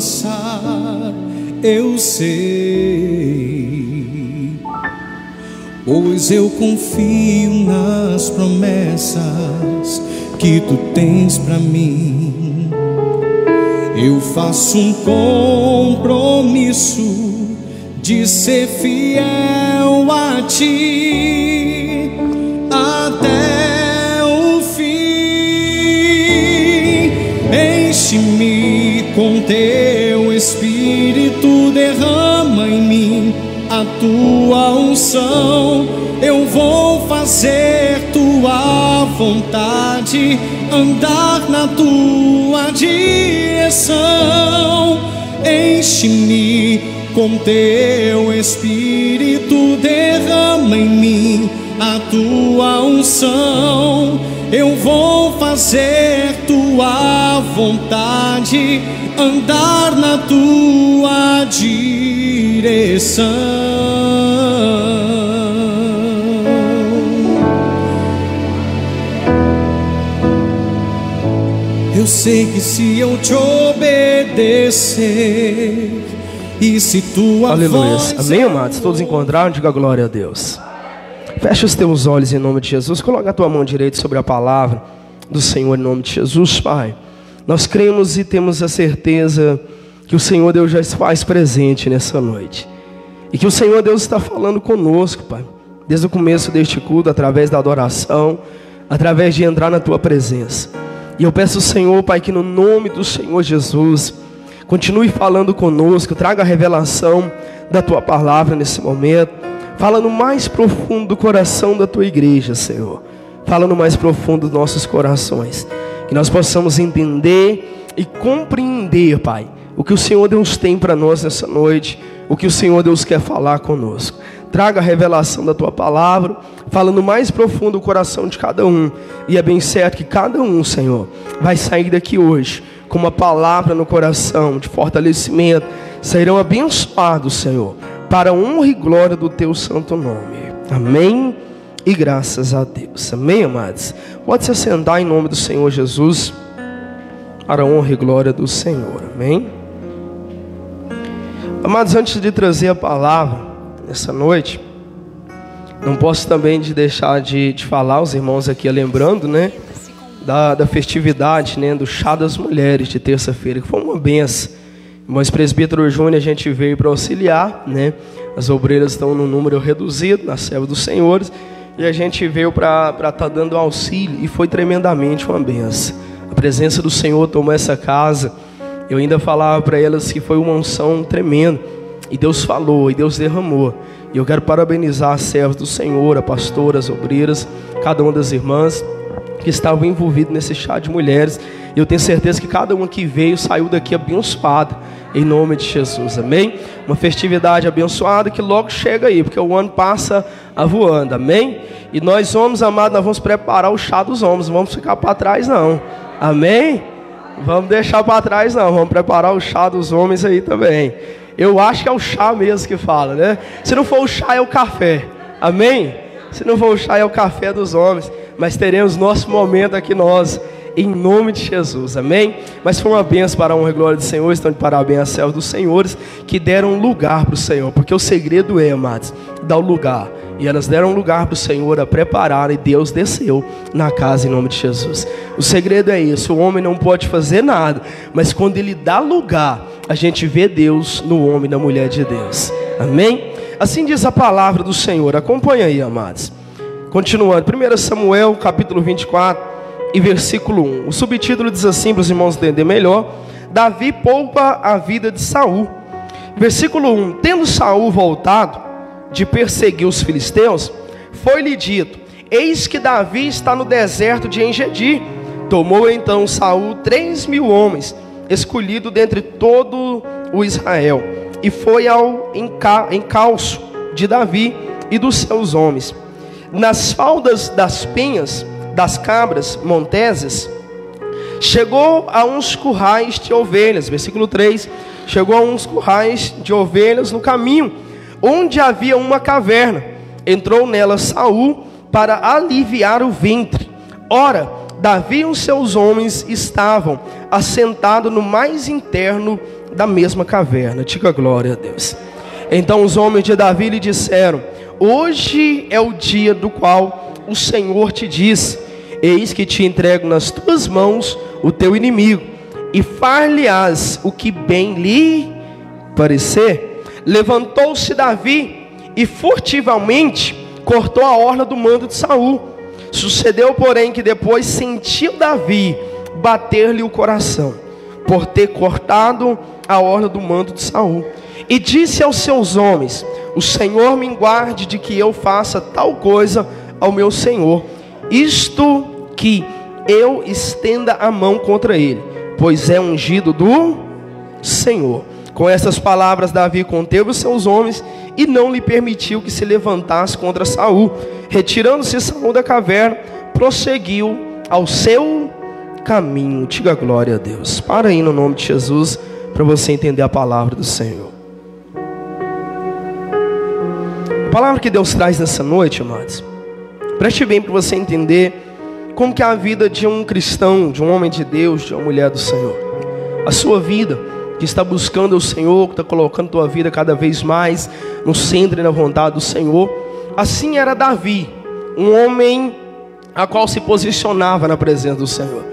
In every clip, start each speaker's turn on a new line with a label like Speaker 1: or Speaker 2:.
Speaker 1: alcançar, eu sei, pois eu confio nas promessas que tu tens pra mim. Eu faço um compromisso de ser fiel a ti até o fim. Enche-me com teu Espírito, derrama em mim a tua unção. Eu vou fazer tua vontade, andar na tua direção. Enche-me com teu Espírito, derrama em mim a tua unção. Eu vou fazer tua vontade, andar na tua direção. Eu sei que se eu te obedecer e se tua
Speaker 2: Aleluia. Amém, amados? Todos encontraram? Diga glória a Deus. Fecha os teus olhos em nome de Jesus. Coloca a tua mão direita sobre a palavra do Senhor em nome de Jesus, Pai. Nós cremos e temos a certeza que o Senhor Deus já se faz presente nessa noite. E que o Senhor Deus está falando conosco, Pai. Desde o começo deste culto, através da adoração, através de entrar na tua presença. E eu peço ao Senhor, Pai, que no nome do Senhor Jesus, continue falando conosco, traga a revelação da tua palavra nesse momento. Fala no mais profundo do coração da tua igreja, Senhor. Fala no mais profundo dos nossos corações. Que nós possamos entender e compreender, Pai, o que o Senhor Deus tem para nós nessa noite, o que o Senhor Deus quer falar conosco. Traga a revelação da tua palavra, fala no mais profundo do coração de cada um. E é bem certo que cada um, Senhor, vai sair daqui hoje com uma palavra no coração de fortalecimento. Sairão abençoados, Senhor, para a honra e glória do teu santo nome. Amém e graças a Deus. Amém, amados? Pode se assentar em nome do Senhor Jesus, para a honra e glória do Senhor. Amém? Amados, antes de trazer a palavra nessa noite, não posso também deixar de falar, os irmãos aqui lembrando, né, da festividade, né, do chá das mulheres de terça-feira, que foi uma benção. Irmãos presbítero Júnior, a gente veio para auxiliar, né, as obreiras estão no número reduzido, na serva dos senhores, e a gente veio para estar dando auxílio, e foi tremendamente uma benção. A presença do Senhor tomou essa casa. Eu ainda falava para elas que foi uma unção tremenda, e Deus falou, e Deus derramou. E eu quero parabenizar as servas do Senhor, a pastora, as obreiras, cada uma das irmãs que estavam envolvidas nesse chá de mulheres. E eu tenho certeza que cada uma que veio saiu daqui abençoada, em nome de Jesus, amém? Uma festividade abençoada que logo chega aí, porque o ano passa voando, amém? E nós homens, amados, nós vamos preparar o chá dos homens, não vamos ficar para trás não, amém? Vamos deixar para trás não, vamos preparar o chá dos homens aí também. Eu acho que é o chá mesmo que fala, né? Se não for o chá, é o café, amém? Se não for o chá, é o café dos homens. Mas teremos nosso momento aqui nós, em nome de Jesus, amém? Mas foi uma bênção para a honra e glória do Senhor. Estão de parabéns às servas dos senhores que deram lugar para o Senhor, porque o segredo é, amados, dar o lugar. E elas deram lugar para o Senhor a preparar, e Deus desceu na casa em nome de Jesus. O segredo é isso, o homem não pode fazer nada, mas quando ele dá lugar, a gente vê Deus no homem e na mulher de Deus, amém? Assim diz a palavra do Senhor, acompanha aí, amados. Continuando, 1 Samuel capítulo 24 e versículo 1. O subtítulo diz assim, para os irmãos entenderem melhor: Davi poupa a vida de Saul. Versículo 1. Tendo Saul voltado de perseguir os filisteus, foi-lhe dito: eis que Davi está no deserto de Engedi. Tomou então Saul 3.000 homens, escolhido dentre todo o Israel, e foi ao encalço de Davi e dos seus homens. Nas faldas das penhas das cabras monteses, chegou a uns currais de ovelhas. Versículo 3. Chegou a uns currais de ovelhas no caminho, onde havia uma caverna. Entrou nela Saul para aliviar o ventre. Ora, Davi e os seus homens estavam assentados no mais interno da mesma caverna. Diga glória a Deus. Então os homens de Davi lhe disseram: hoje é o dia do qual o Senhor te disse: eis que te entrego nas tuas mãos o teu inimigo, e far-lhe-ás o que bem lhe parecer. Levantou-se Davi e furtivamente cortou a orla do manto de Saul. Sucedeu, porém, que depois sentiu Davi bater-lhe o coração, por ter cortado a orla do manto de Saul. E disse aos seus homens: o Senhor me guarde de que eu faça tal coisa ao meu senhor, isto que eu estenda a mão contra ele, pois é ungido do Senhor. Com essas palavras Davi conteve os seus homens e não lhe permitiu que se levantasse contra Saul. Retirando-se Saul da caverna, prosseguiu ao seu caminho. Diga glória a Deus. Para aí no nome de Jesus, para você entender a palavra do Senhor. A palavra que Deus traz nessa noite, amados, preste bem para você entender como que é a vida de um cristão, de um homem de Deus, de uma mulher do Senhor. A sua vida, que está buscando o Senhor, que está colocando a tua vida cada vez mais no centro e na vontade do Senhor. Assim era Davi, um homem a qual se posicionava na presença do Senhor.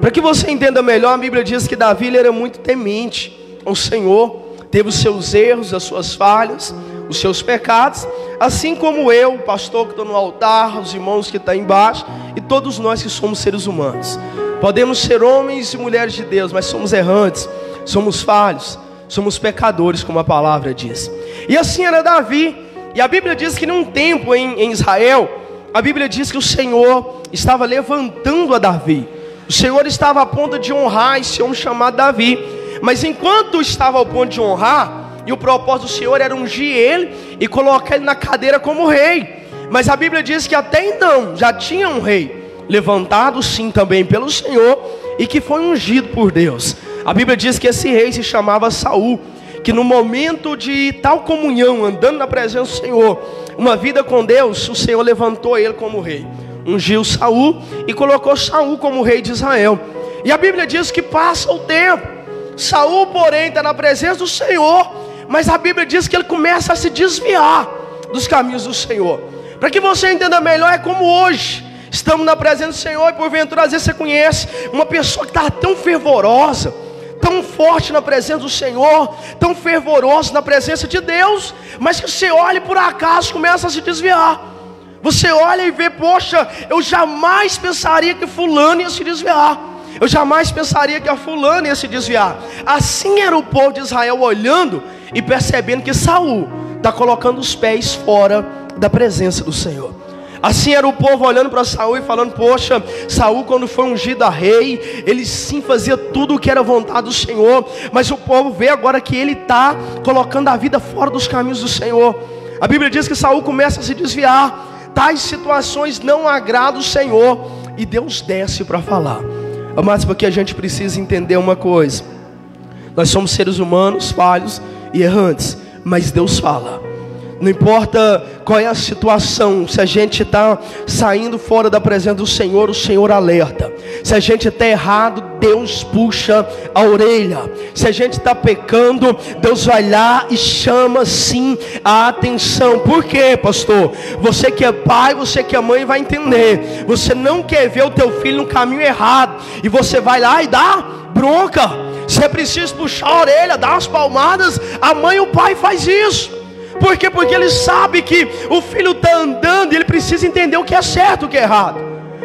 Speaker 2: Para que você entenda melhor, a Bíblia diz que Davi ele era muito temente ao Senhor, teve os seus erros, as suas falhas, os seus pecados, assim como eu, o pastor que estou no altar, os irmãos que estão embaixo, e todos nós que somos seres humanos. Podemos ser homens e mulheres de Deus, mas somos errantes, somos falhos, somos pecadores, como a palavra diz. E assim era Davi. E a Bíblia diz que num tempo em Israel, a Bíblia diz que o Senhor estava levantando a Davi. O Senhor estava a ponto de honrar esse homem chamado Davi. Mas enquanto estava ao ponto de honrar, e o propósito do Senhor era ungir ele e colocar ele na cadeira como rei. Mas a Bíblia diz que até então já tinha um rei levantado sim também pelo Senhor e que foi ungido por Deus. A Bíblia diz que esse rei se chamava Saul, que no momento de tal comunhão, andando na presença do Senhor, uma vida com Deus, o Senhor levantou ele como rei, ungiu Saul e colocou Saul como rei de Israel. E a Bíblia diz que passa o tempo, Saul porém está na presença do Senhor, mas a Bíblia diz que ele começa a se desviar dos caminhos do Senhor. Para que você entenda melhor, é como hoje estamos na presença do Senhor, e porventura às vezes você conhece uma pessoa que está tão fervorosa, tão forte na presença do Senhor, tão fervoroso na presença de Deus, mas que você olha e por acaso começa a se desviar. Você olha e vê: poxa, eu jamais pensaria que fulano ia se desviar, eu jamais pensaria que a fulana ia se desviar. Assim era o povo de Israel olhando e percebendo que Saul está colocando os pés fora da presença do Senhor. Assim era o povo olhando para Saul e falando: poxa, Saul quando foi ungido a rei, ele sim fazia tudo o que era vontade do Senhor, mas o povo vê agora que ele está colocando a vida fora dos caminhos do Senhor. A Bíblia diz que Saul começa a se desviar. Tais situações não agradam o Senhor, e Deus desce para falar. Mas porque a gente precisa entender uma coisa: nós somos seres humanos falhos e errantes, mas Deus fala. Não importa qual é a situação, se a gente está saindo fora da presença do Senhor, o Senhor alerta. Se a gente está errado, Deus puxa a orelha. Se a gente está pecando, Deus vai lá e chama sim a atenção. Por quê, pastor? Você que é pai, você que é mãe vai entender. Você não quer ver o teu filho no caminho errado, e você vai lá e dá bronca. Se é preciso puxar a orelha, dar umas palmadas, a mãe e o pai faz isso. Por quê? Porque ele sabe que o filho está andando e ele precisa entender o que é certo e o que é errado.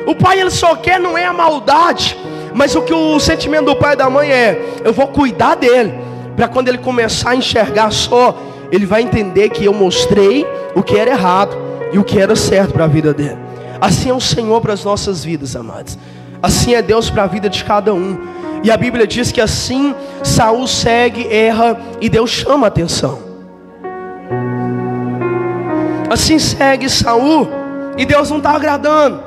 Speaker 2: O pai ele só quer não é a maldade, mas o que o sentimento do pai e da mãe é: eu vou cuidar dele, para quando ele começar a enxergar só, ele vai entender que eu mostrei o que era errado e o que era certo para a vida dele. Assim é o Senhor para as nossas vidas, amados. Assim é Deus para a vida de cada um. E a Bíblia diz que assim Saul segue, erra, e Deus chama a atenção. Assim segue Saul, e Deus não está agradando.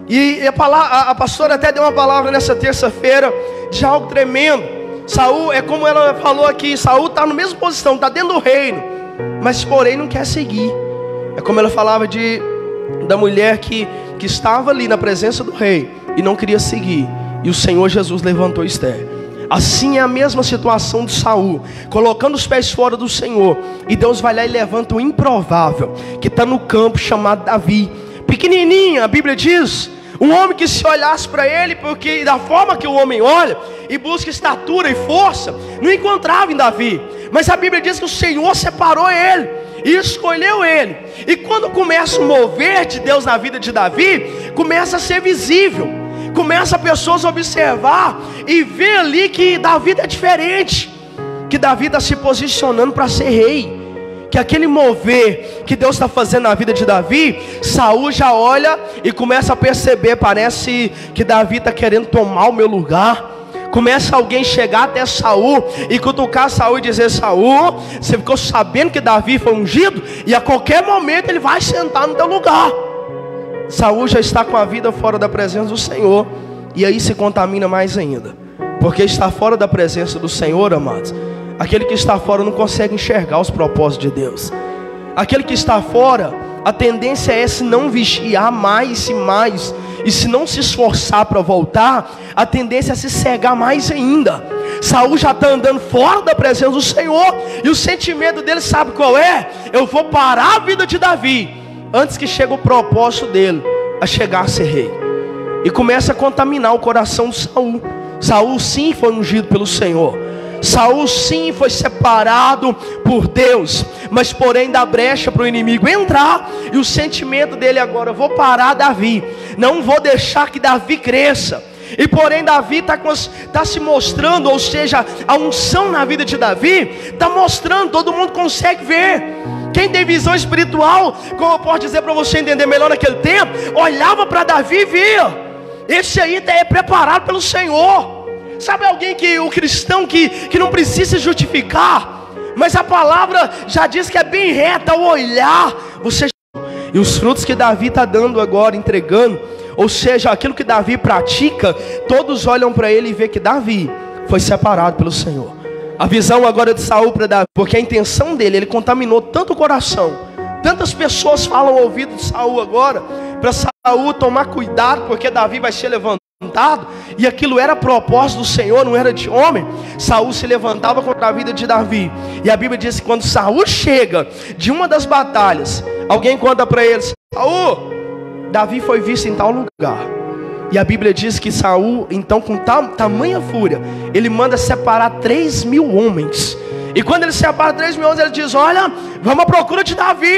Speaker 2: E a pastora até deu uma palavra nessa terça-feira de algo tremendo. Saul, é como ela falou aqui, Saul está na mesma posição, está dentro do reino, mas porém não quer seguir. É como ela falava da mulher que estava ali na presença do rei, e não queria seguir. E o Senhor Jesus levantou Esther. Assim é a mesma situação de Saul, colocando os pés fora do Senhor. E Deus vai lá e levanta o improvável, que está no campo, chamado Davi. Pequenininho, a Bíblia diz, um homem que se olhasse para ele, porque da forma que o homem olha e busca estatura e força, não encontrava em Davi. Mas a Bíblia diz que o Senhor separou ele e escolheu ele. E quando começa o mover de Deus na vida de Davi, começa a ser visível. Começa a pessoas a observar e ver ali que Davi é diferente, que Davi está se posicionando para ser rei, que aquele mover que Deus está fazendo na vida de Davi, Saul já olha e começa a perceber, parece que Davi está querendo tomar o meu lugar. Começa alguém chegar até Saul e cutucar Saul e dizer: Saul, você ficou sabendo que Davi foi ungido? E a qualquer momento ele vai sentar no teu lugar. Saul já está com a vida fora da presença do Senhor, e aí se contamina mais ainda, porque está fora da presença do Senhor, amados. Aquele que está fora não consegue enxergar os propósitos de Deus. Aquele que está fora, a tendência é se não vigiar mais e mais, e se não se esforçar para voltar, a tendência é se cegar mais ainda. Saul já está andando fora da presença do Senhor, e o sentimento dele sabe qual é? Eu vou parar a vida de Davi antes que chegue o propósito dele a chegar a ser rei. E começa a contaminar o coração de Saul. Saul sim foi ungido pelo Senhor, Saul sim foi separado por Deus, mas porém dá brecha para o inimigo entrar. E o sentimento dele agora: eu vou parar Davi, não vou deixar que Davi cresça. E porém Davi está se mostrando, ou seja, a unção na vida de Davi está mostrando, todo mundo consegue ver. Quem tem visão espiritual, como eu posso dizer para você entender melhor naquele tempo, olhava para Davi e via: esse aí é preparado pelo Senhor. Sabe alguém que o cristão que não precisa se justificar, mas a palavra já diz que é bem reta ao olhar. E os frutos que Davi está dando agora, entregando, ou seja, aquilo que Davi pratica, todos olham para ele e vê que Davi foi separado pelo Senhor. A visão agora de Saul para Davi, porque a intenção dele, ele contaminou tanto o coração. Tantas pessoas falam ao ouvido de Saul agora, para Saul tomar cuidado, porque Davi vai ser levantado. E aquilo era propósito do Senhor, não era de homem. Saul se levantava contra a vida de Davi. E a Bíblia diz que quando Saul chega de uma das batalhas, alguém conta para ele: Saul, Davi foi visto em tal lugar. E a Bíblia diz que Saul, então, com tamanha fúria, ele manda separar 3.000 homens. E quando ele separa 3.000 homens, ele diz: olha, vamos à procura de Davi.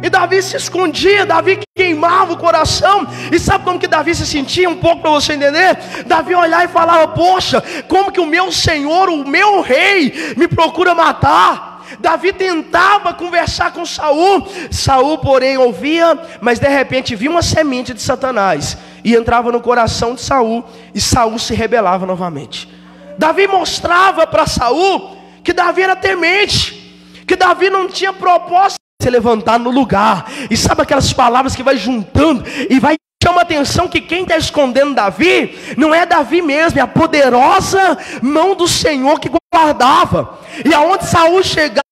Speaker 2: E Davi se escondia, Davi queimava o coração. E sabe como que Davi se sentia? Um pouco para você entender. Davi olhava e falava: poxa, como que o meu Senhor, o meu rei, me procura matar? Davi tentava conversar com Saul. Saul, porém, ouvia, mas de repente via uma semente de Satanás e entrava no coração de Saul, e Saul se rebelava novamente. Davi mostrava para Saul que Davi era temente, que Davi não tinha propósito de se levantar no lugar. E sabe aquelas palavras que vai juntando e vai chama a atenção que quem está escondendo Davi não é Davi mesmo, é a poderosa mão do Senhor que guardava. E aonde Saul chegava,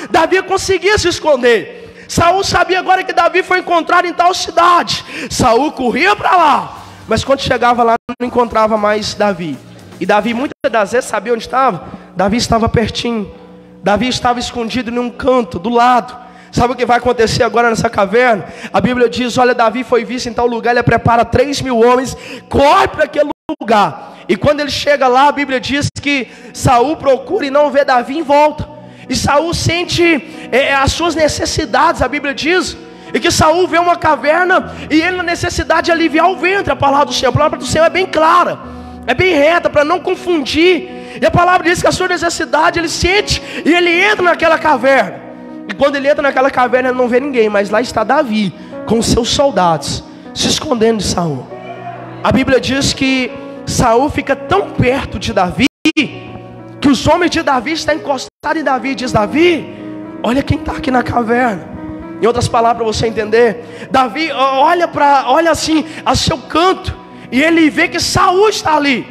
Speaker 2: Davi conseguia se esconder. Saul sabia agora que Davi foi encontrado em tal cidade. Saul corria para lá, mas quando chegava lá não encontrava mais Davi. E Davi muitas das vezes sabia onde estava. Davi estava pertinho, Davi estava escondido em um canto do lado. Sabe o que vai acontecer agora nessa caverna? A Bíblia diz: olha, Davi foi visto em tal lugar. Ele prepara 3.000 homens, corre para aquele lugar. E quando ele chega lá, a Bíblia diz que Saul procura e não vê Davi em volta. E Saul sente as suas necessidades, a Bíblia diz. E que Saul vê uma caverna e ele na necessidade de aliviar o ventre. A palavra do Senhor, a palavra do Senhor é bem clara, é bem reta, para não confundir. E a palavra diz que a sua necessidade ele sente e ele entra naquela caverna. E quando ele entra naquela caverna, ele não vê ninguém, mas lá está Davi com seus soldados se escondendo de Saul. A Bíblia diz que Saul fica tão perto de Davi que os homens de Davi estão encostados em Davi e diz: Davi, olha quem está aqui na caverna. Em outras palavras, para você entender, Davi olha assim a seu canto e ele vê que Saul está ali.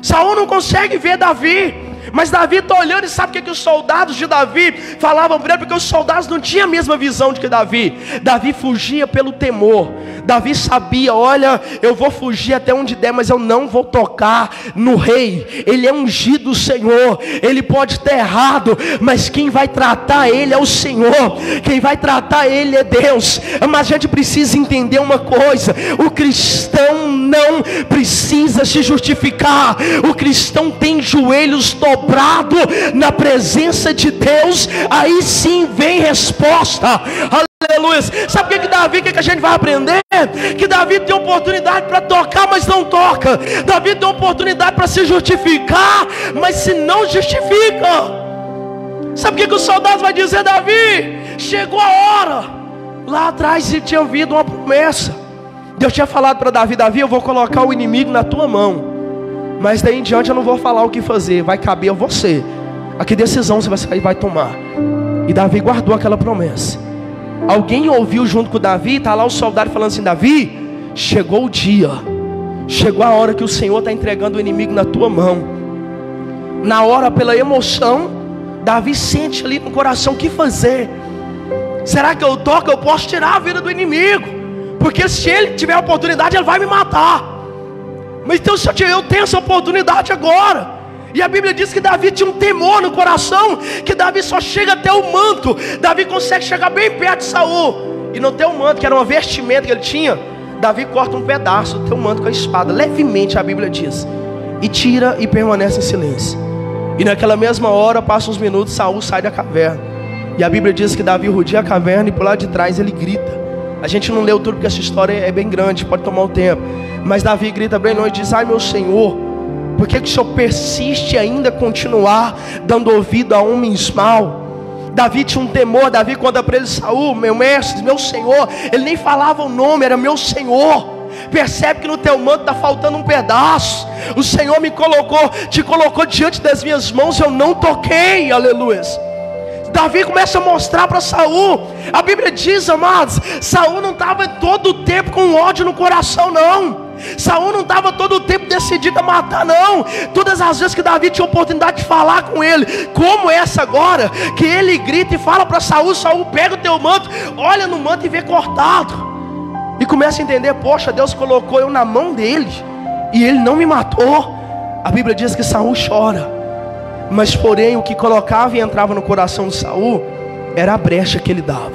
Speaker 2: Saul não consegue ver Davi, Mas Davi está olhando e sabe o que os soldados de Davi falavam para ele? Porque os soldados não tinham a mesma visão de que Davi. Davi fugia pelo temor. Davi sabia, olha, eu vou fugir até onde der, mas eu não vou tocar no rei. Ele é ungido do Senhor. Ele pode estar errado, mas quem vai tratar ele é o Senhor. Quem vai tratar ele é Deus. Mas a gente precisa entender uma coisa: o cristão não precisa se justificar. O cristão tem joelhos dobrados na presença de Deus, aí sim vem resposta. Aleluia. Sabe o que Davi, o que a gente vai aprender? Que Davi tem oportunidade para tocar, mas não toca. Davi tem oportunidade para se justificar, mas se não justifica. Sabe o que os soldados vão dizer? Davi, chegou a hora. Lá atrás ele tinha ouvido uma promessa. Deus tinha falado para Davi: Davi, eu vou colocar o inimigo na tua mão, mas daí em diante eu não vou falar o que fazer, vai caber a você. A que decisão você vai tomar. E Davi guardou aquela promessa. Alguém ouviu junto com Davi, está lá o soldado falando assim: Davi, chegou o dia, chegou a hora que o Senhor está entregando o inimigo na tua mão. Na hora, pela emoção, Davi sente ali no coração o que fazer. Será que eu toco? Eu posso tirar a vida do inimigo, porque se ele tiver a oportunidade, ele vai me matar. Mas então se eu tenho essa oportunidade agora. E a Bíblia diz que Davi tinha um temor no coração, que Davi só chega até o manto. Davi consegue chegar bem perto de Saul, e não tem um manto, que era uma vestimenta que ele tinha. Davi corta um pedaço do teu manto com a espada, levemente, a Bíblia diz, e tira e permanece em silêncio. E naquela mesma hora, passam uns minutos, Saul sai da caverna. E a Bíblia diz que Davi rodeia a caverna, e por lá de trás ele grita. A gente não leu tudo porque essa história é bem grande, pode tomar um tempo. Mas Davi grita bem longe e diz: ai meu Senhor, por que o Senhor persiste ainda continuar dando ouvido a homens mal? Davi tinha um temor. Davi conta para ele: Saul, meu mestre, meu Senhor. Ele nem falava o nome, era meu Senhor. Percebe que no teu manto está faltando um pedaço. O Senhor te colocou diante das minhas mãos, eu não toquei. Aleluia. Davi começa a mostrar para Saul. A Bíblia diz, amados, Saul não estava todo o tempo com ódio no coração, não. Saul não estava todo o tempo decidido a matar, não. Todas as vezes que Davi tinha oportunidade de falar com ele, como essa agora, que ele grita e fala para Saul: Saul, pega o teu manto, olha no manto e vê cortado. E começa a entender: poxa, Deus colocou eu na mão dele e ele não me matou. A Bíblia diz que Saul chora. Mas porém o que colocava e entrava no coração de Saul era a brecha que ele dava,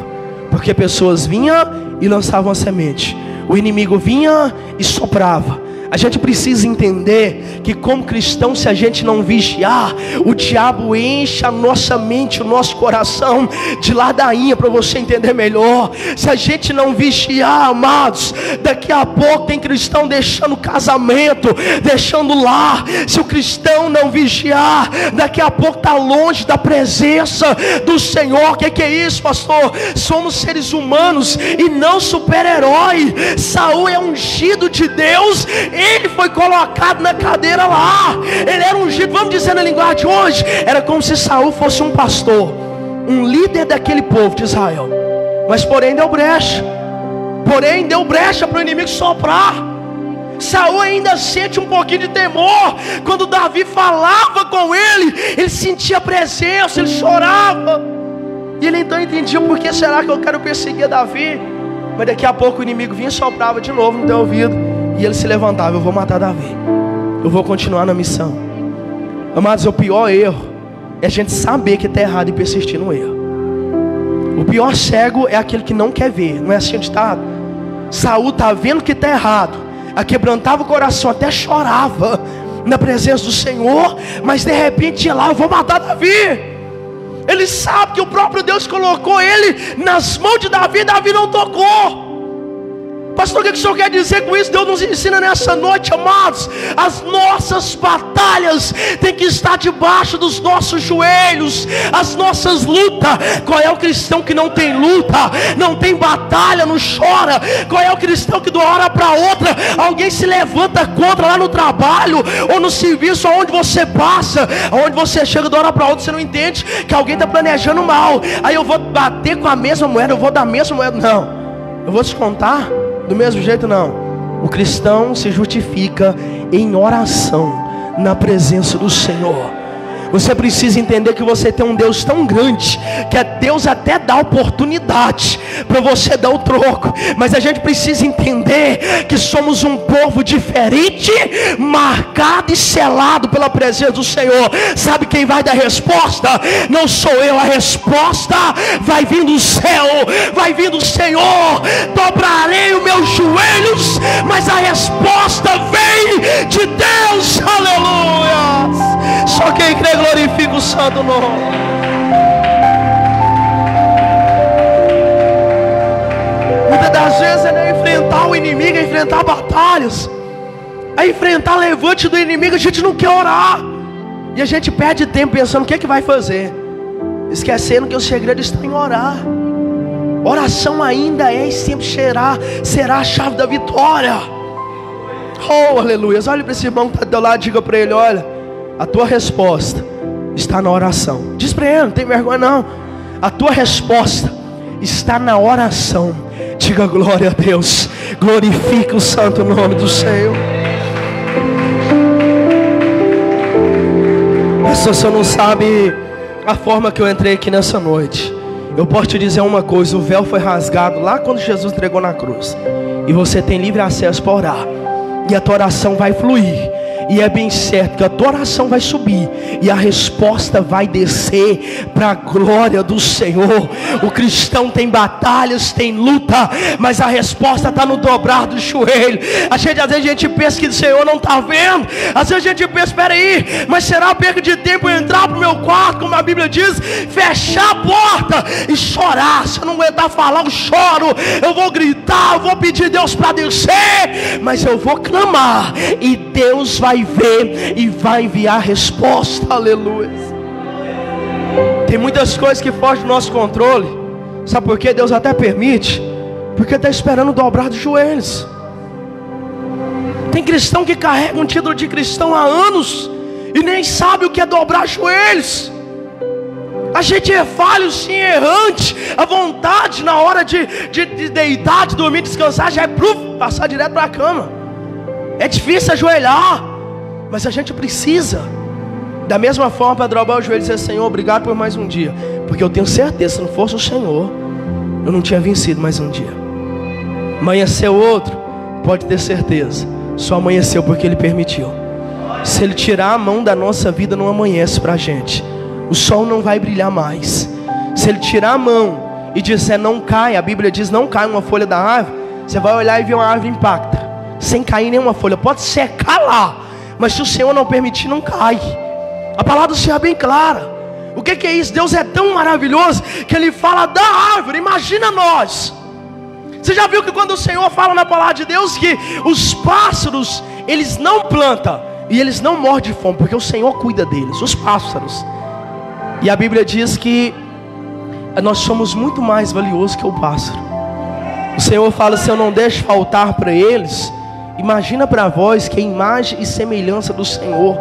Speaker 2: porque pessoas vinham e lançavam a semente, o inimigo vinha e soprava. A gente precisa entender que como cristão, se a gente não vigiar, o diabo enche a nossa mente, o nosso coração de ladainha, para você entender melhor. Se a gente não vigiar, amados, daqui a pouco tem cristão deixando casamento, deixando lar. Se o cristão não vigiar, daqui a pouco está longe da presença do Senhor. O que é isso, pastor? Somos seres humanos e não super-herói. Saul é ungido de Deus. Ele foi colocado na cadeira lá. Ele era ungido, vamos dizer na linguagem de hoje, era como se Saul fosse um pastor, um líder daquele povo de Israel. Mas porém deu brecha. Porém deu brecha para o inimigo soprar. Saul ainda sente um pouquinho de temor. Quando Davi falava com ele, ele sentia a presença, ele chorava. E ele então entendia: por que será que eu quero perseguir Davi? Mas daqui a pouco o inimigo vinha e soprava de novo no teu ouvido, e ele se levantava: eu vou matar Davi, eu vou continuar na missão. Amados, o pior erro é a gente saber que está errado e persistir no erro. O pior cego é aquele que não quer ver. Não é assim o ditado? Saul está vendo que está errado, aquebrantava o coração, até chorava na presença do Senhor, mas de repente ia lá: eu vou matar Davi. Ele sabe que o próprio Deus colocou ele nas mãos de Davi. Davi não tocou. Pastor, o que o senhor quer dizer com isso? Deus nos ensina nessa noite, amados, as nossas batalhas têm que estar debaixo dos nossos joelhos. As nossas lutas. Qual é o cristão que não tem luta, não tem batalha, não chora? Qual é o cristão que de uma hora para outra alguém se levanta contra lá no trabalho ou no serviço, aonde você passa, aonde você chega, de uma hora para outra você não entende que alguém está planejando mal. Aí eu vou bater com a mesma moeda, eu vou dar a mesma moeda. Não, eu vou descontar do mesmo jeito. Não. O cristão se justifica em oração na presença do Senhor. Você precisa entender que você tem um Deus tão grande, que é Deus até dá oportunidade para você dar o troco. Mas a gente precisa entender que somos um povo diferente, marcado e selado pela presença do Senhor. Sabe quem vai dar resposta? Não sou eu, a resposta vai vir do céu, vai vir do Senhor. Dobrarei os meus joelhos, mas a resposta vem de Deus. Aleluia! Só quem crê glorifica o santo nome. Muitas das vezes é enfrentar o inimigo, é enfrentar batalhas, é enfrentar levante do inimigo. A gente não quer orar, e a gente perde tempo pensando o que é que vai fazer, esquecendo que o segredo está em orar. Oração ainda é e sempre será a chave da vitória. Oh, aleluia. Olha para esse irmão que está do teu lado, diga para ele: olha, a tua resposta está na oração. Diz para ele, não tem vergonha não. A tua resposta está na oração. Diga glória a Deus. Glorifique o santo nome do Senhor. Se você não sabe a forma que eu entrei aqui nessa noite, eu posso te dizer uma coisa: o véu foi rasgado lá quando Jesus entregou na cruz, e você tem livre acesso para orar, e a tua oração vai fluir. E é bem certo que a tua oração vai subir e a resposta vai descer para a glória do Senhor. O cristão tem batalhas, tem luta, mas a resposta está no dobrar do joelho. Às vezes a gente pensa que o Senhor não está vendo. Às vezes a gente pensa: espera aí, mas será perca de tempo eu entrar para o meu quarto, como a Bíblia diz, fechar a porta e chorar? Se eu não aguentar falar, eu choro, eu vou gritar, eu vou pedir a Deus para descer, mas eu vou clamar, e Deus vai ver e vai enviar a resposta. Aleluia. Tem muitas coisas que fogem do nosso controle. Sabe por que Deus até permite? Porque está esperando dobrar dos joelhos. Tem cristão que carrega um título de cristão há anos e nem sabe o que é dobrar joelhos. A gente é falho sim, errante. A vontade na hora de deitar, de dormir, descansar, já é passar direto para a cama. É difícil ajoelhar, mas a gente precisa, da mesma forma, para dobrar o joelho e dizer: Senhor, obrigado por mais um dia, porque eu tenho certeza, se não fosse o Senhor, eu não tinha vencido mais um dia. Amanheceu outro, pode ter certeza, só amanheceu porque Ele permitiu. Se Ele tirar a mão da nossa vida, não amanhece para a gente. O sol não vai brilhar mais. Se Ele tirar a mão e disser não cai, a Bíblia diz não cai uma folha da árvore, você vai olhar e ver uma árvore intacta, sem cair nenhuma folha. Pode secar lá, mas se o Senhor não permitir, não cai. A palavra do Senhor é bem clara. O que é isso? Deus é tão maravilhoso que Ele fala da árvore. Imagina nós. Você já viu que quando o Senhor fala na palavra de Deus que os pássaros, eles não plantam e eles não morrem de fome, porque o Senhor cuida deles, os pássaros. E a Bíblia diz que nós somos muito mais valiosos que o pássaro. O Senhor fala: se eu não deixo faltar para eles, imagina para vós que é imagem e semelhança do Senhor.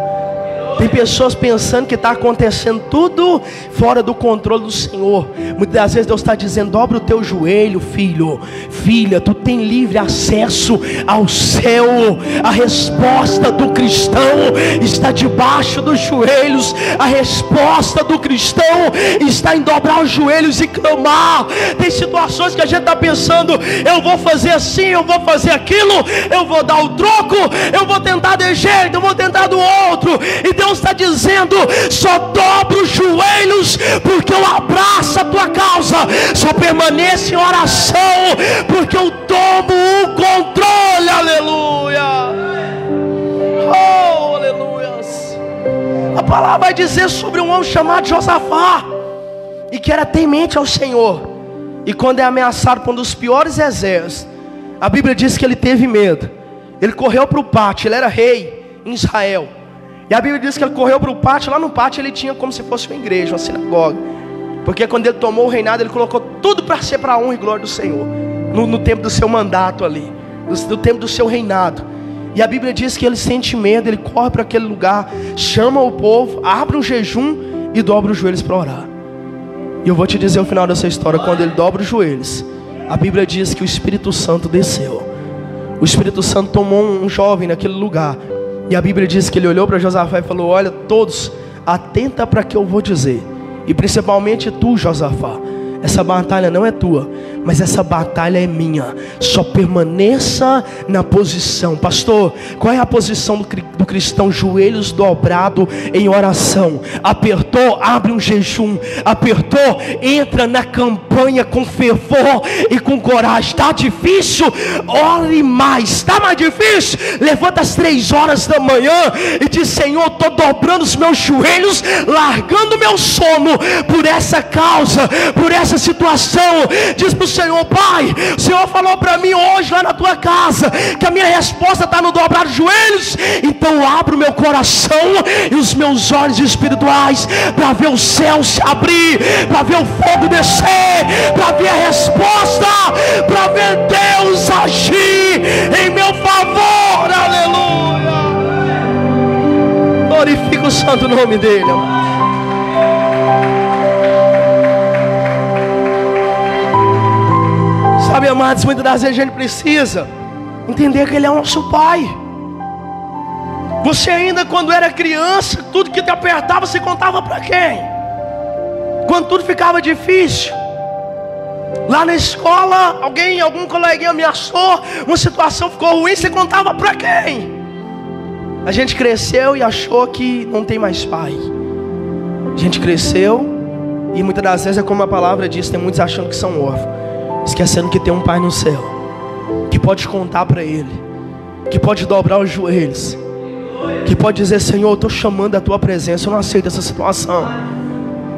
Speaker 2: Tem pessoas pensando que está acontecendo tudo fora do controle do Senhor. Muitas das vezes Deus está dizendo: dobra o teu joelho, filho, filha, tu tem livre acesso ao céu. A resposta do cristão está debaixo dos joelhos. A resposta do cristão está em dobrar os joelhos e clamar. Tem situações que a gente está pensando: eu vou fazer assim, eu vou fazer aquilo, eu vou dar o troco, eu vou tentar de jeito, eu vou tentar do outro. E Deus está dizendo: só dobra os joelhos, porque eu abraço a tua causa. Só permaneça em oração, porque eu tomo o controle. Aleluia. Oh, aleluia. A palavra vai dizer sobre um homem chamado Josafá, e que era temente ao Senhor. E quando é ameaçado por um dos piores exércitos, a Bíblia diz que ele teve medo. Ele correu para o pátio. Ele era rei em Israel. E a Bíblia diz que ele correu para o pátio. Lá no pátio ele tinha como se fosse uma igreja, uma sinagoga. Porque quando ele tomou o reinado, ele colocou tudo para ser para a honra e glória do Senhor. No tempo do seu mandato ali, no tempo do seu reinado. E a Bíblia diz que ele sente medo, ele corre para aquele lugar, chama o povo, abre um jejum e dobra os joelhos para orar. E eu vou te dizer o final dessa história. Quando ele dobra os joelhos, a Bíblia diz que o Espírito Santo desceu. O Espírito Santo tomou um jovem naquele lugar. E a Bíblia diz que ele olhou para Josafá e falou: olha, todos atenta para o que eu vou dizer. E principalmente tu, Josafá, essa batalha não é tua, mas essa batalha é minha. Só permaneça na posição. Pastor, qual é a posição do cristão? Joelhos dobrados em oração. Apertou, abre um jejum. Apertou, entra na campanha com fervor e com coragem. Está difícil? Ore mais. Está mais difícil? Levanta às 3 horas da manhã e diz: Senhor, estou dobrando os meus joelhos, largando meu sono por essa causa, por essa situação. Diz para o Senhor: Pai, o Senhor falou para mim hoje lá na tua casa que a minha resposta está no dobrar os joelhos. Então eu abro o meu coração e os meus olhos espirituais para ver o céu se abrir, para ver o fogo descer, para ver a resposta, para ver Deus agir em meu favor. Aleluia. Glorifica o santo nome dele, amado. Sabe, amados, muitas das vezes a gente precisa entender que Ele é o nosso Pai. Você ainda quando era criança, tudo que te apertava, você contava para quem? Quando tudo ficava difícil, lá na escola, algum coleguinha ameaçou, uma situação ficou ruim, você contava para quem? A gente cresceu e achou que não tem mais pai. A gente cresceu e muitas das vezes é como a palavra diz, tem muitos achando que são órfãos, esquecendo que tem um Pai no céu, que pode contar para Ele, que pode dobrar os joelhos, que pode dizer: Senhor, eu estou chamando a tua presença, eu não aceito essa situação.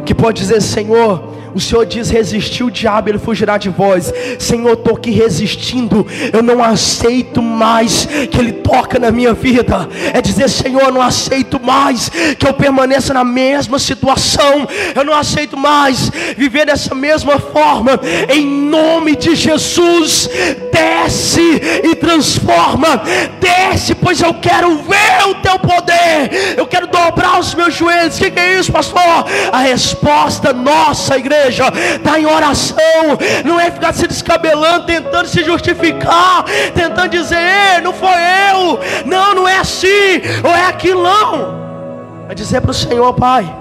Speaker 2: Que pode dizer: Senhor, o Senhor diz: resistir o diabo, ele fugirá de vós. Senhor, eu estou aqui resistindo, eu não aceito mais que ele toca na minha vida. É dizer: Senhor, eu não aceito mais que eu permaneça na mesma situação, eu não aceito mais viver dessa mesma forma. Em nome de Jesus, desce e transforma. Desce, pois eu quero ver o teu poder, eu quero dobrar os meus joelhos. O que é isso, pastor? A resposta nossa, igreja, está em oração. Não é ficar se descabelando, tentando se justificar, tentando dizer: não foi eu, não é assim, ou é aquilo. Não, é dizer para o Senhor: Pai,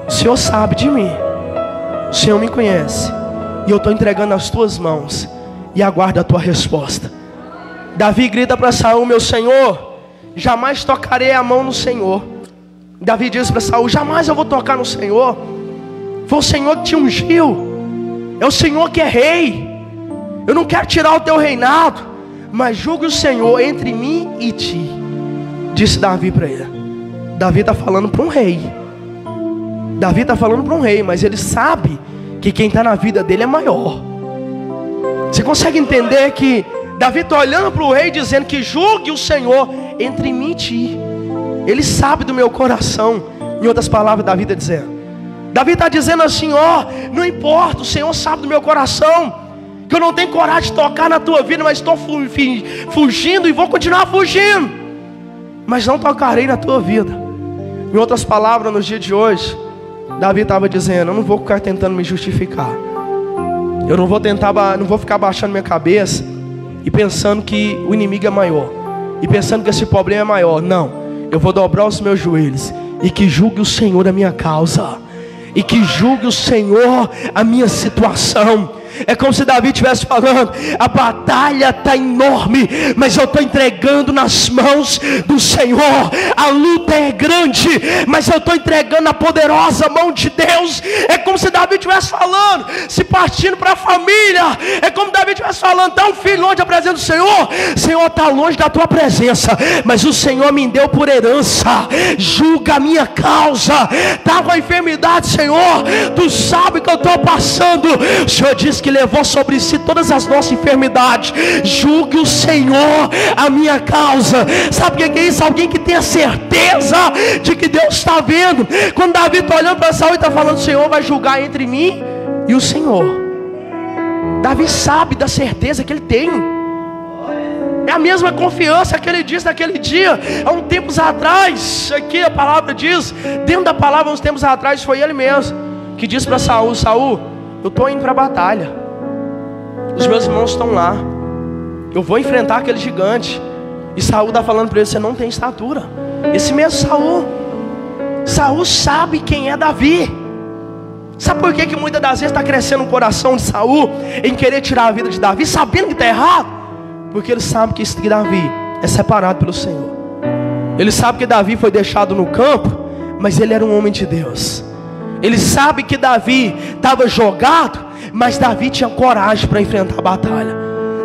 Speaker 2: o Senhor sabe de mim, o Senhor me conhece, e eu estou entregando nas tuas mãos, e aguardo a tua resposta. Davi grita para Saul: meu Senhor, jamais tocarei a mão no Senhor. Davi diz para Saul: jamais eu vou tocar no Senhor. Foi o Senhor que te ungiu, é o Senhor que é rei. Eu não quero tirar o teu reinado, mas julgue o Senhor entre mim e ti. Disse Davi para ele. Davi está falando para um rei. Davi está falando para um rei, mas ele sabe que quem está na vida dele é maior. Você consegue entender que Davi está olhando para o rei dizendo que julgue o Senhor entre mim e ti. Ele sabe do meu coração. Em outras palavras, Davi está dizendo, assim: ó, não importa, o Senhor sabe do meu coração, que eu não tenho coragem de tocar na tua vida, mas estou fugindo e vou continuar fugindo, mas não tocarei na tua vida. Em outras palavras, no dia de hoje, Davi estava dizendo: eu não vou ficar tentando me justificar, eu não vou ficar baixando minha cabeça e pensando que o inimigo é maior, e pensando que esse problema é maior. Não, eu vou dobrar os meus joelhos, e que julgue o Senhor a minha causa, e que julgue o Senhor a minha situação. É como se Davi estivesse falando: a batalha está enorme, mas eu estou entregando nas mãos do Senhor. A luta é grande, mas eu estou entregando na poderosa mão de Deus. É como se Davi estivesse falando, se partindo para a família. É como Davi estivesse falando: está um filho longe da presença do Senhor. Senhor, está longe da tua presença, mas o Senhor me deu por herança. Julga a minha causa. Está com a enfermidade, Senhor, tu sabe que eu estou passando. O Senhor diz que levou sobre si todas as nossas enfermidades. Julgue o Senhor a minha causa. Sabe o que é isso? Alguém que tem a certeza de que Deus está vendo. Quando Davi está olhando para Saul e está falando: o Senhor vai julgar entre mim e o Senhor. Davi sabe da certeza que ele tem. É a mesma confiança que ele disse naquele dia, há uns tempos atrás. Aqui a palavra diz, dentro da palavra, uns tempos atrás, foi ele mesmo que disse para Saul: Saul, eu estou indo para a batalha, os meus irmãos estão lá, eu vou enfrentar aquele gigante. E Saul está falando para ele: você não tem estatura. Esse mesmo Saul Saul sabe quem é Davi. Sabe por que muitas das vezes está crescendo o coração de Saul em querer tirar a vida de Davi, sabendo que está errado? Porque ele sabe que Davi é separado pelo Senhor. Ele sabe que Davi foi deixado no campo, mas ele era um homem de Deus. Ele sabe que Davi estava jogado, mas Davi tinha coragem para enfrentar a batalha.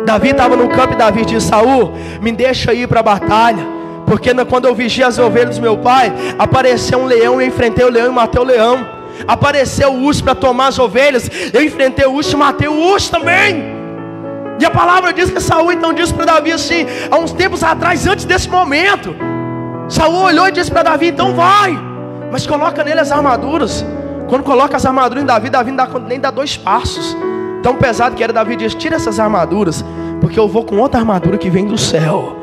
Speaker 2: Davi estava no campo e Davi disse: Saul, me deixa ir para a batalha, porque quando eu vigia as ovelhas do meu pai, apareceu um leão, eu enfrentei o leão e matei o leão. Apareceu o urso para tomar as ovelhas, eu enfrentei o urso e matei o urso também. E a palavra diz que Saul então disse para Davi assim, há uns tempos atrás, antes desse momento, Saul olhou e disse para Davi: então vai, mas coloca nele as armaduras. Quando coloca as armaduras em Davi, Davi nem dá 2 passos. Tão pesado que era, Davi diz: tira essas armaduras, porque eu vou com outra armadura que vem do céu.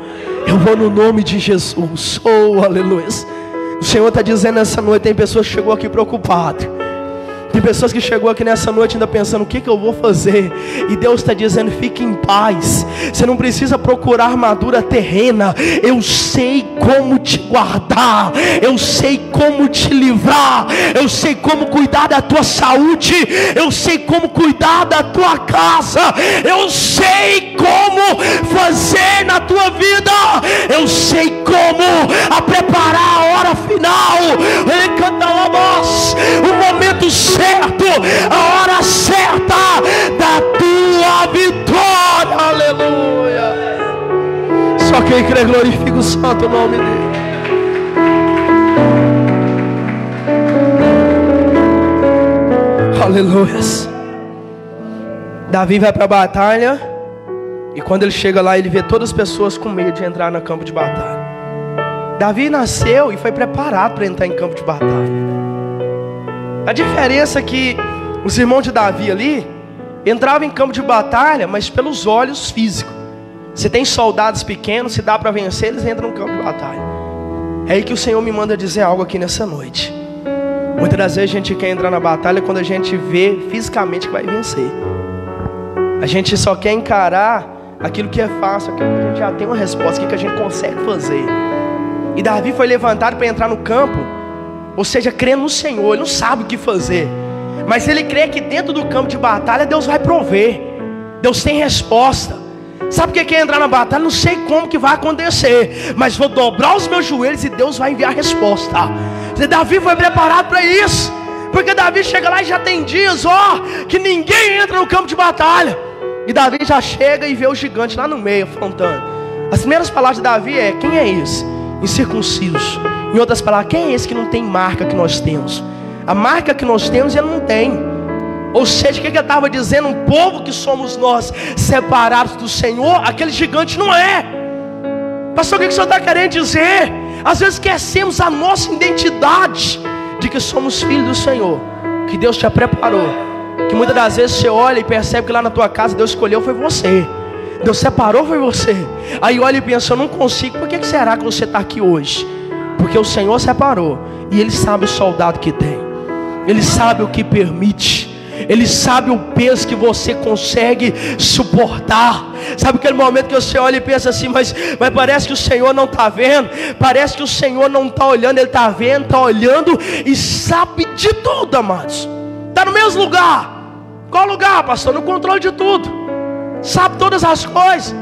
Speaker 2: Eu vou no nome de Jesus. Oh, aleluia. O Senhor está dizendo nessa noite, tem pessoas que chegou aqui preocupadas. Tem pessoas que chegou aqui nessa noite ainda pensando: o que eu vou fazer? E Deus está dizendo: fique em paz. Você não precisa procurar armadura terrena. Eu sei como te guardar. Eu sei como te livrar. Eu sei como cuidar da tua saúde. Eu sei como cuidar da tua casa. Eu sei como fazer na tua vida. Eu sei como preparar a hora final. Ele canta a voz, o momento certo, a hora certa da tua vitória. Aleluia. Só quem crê glorifica o santo nome dele. Aleluia. Davi vai para a batalha, e quando ele chega lá, ele vê todas as pessoas com medo de entrar no campo de batalha. Davi nasceu e foi preparado para entrar em campo de batalha. A diferença é que os irmãos de Davi ali entravam em campo de batalha, mas pelos olhos físicos. Se tem soldados pequenos, se dá para vencer, eles entram no campo de batalha. É aí que o Senhor me manda dizer algo aqui nessa noite. Muitas das vezes a gente quer entrar na batalha quando a gente vê fisicamente que vai vencer. A gente só quer encarar aquilo que é fácil, aquilo que a gente já tem uma resposta, aquilo que a gente consegue fazer. E Davi foi levantado para entrar no campo, ou seja, crendo no Senhor. Ele não sabe o que fazer, mas ele crê que dentro do campo de batalha Deus vai prover. Deus tem resposta. Sabe o que é entrar na batalha? Não sei como que vai acontecer, mas vou dobrar os meus joelhos e Deus vai enviar a resposta. Davi foi preparado para isso, porque Davi chega lá e já tem dias, que ninguém entra no campo de batalha. E Davi já chega e vê o gigante lá no meio, afrontando. As primeiras palavras de Davi é: quem é esse? Incircunciso. Em outras palavras, quem é esse que não tem marca que nós temos? A marca que nós temos ele não tem. Ou seja, o que ele estava dizendo? Um povo que somos nós, separados do Senhor, aquele gigante não é. Pastor, o que o Senhor está querendo dizer? Às vezes esquecemos a nossa identidade de que somos filhos do Senhor, que Deus te preparou. Que muitas das vezes você olha e percebe que lá na tua casa Deus escolheu foi você, Deus separou foi você. Aí olha e pensa: eu não consigo. Por que será que você está aqui hoje? Porque o Senhor separou, e Ele sabe o soldado que tem, Ele sabe o que permite, Ele sabe o peso que você consegue suportar. Sabe aquele momento que você olha e pensa assim: mas parece que o Senhor não está vendo, parece que o Senhor não está olhando. Ele está vendo, está olhando e sabe de tudo, amados. Está no mesmo lugar. Qual lugar, pastor? No controle de tudo, sabe todas as coisas.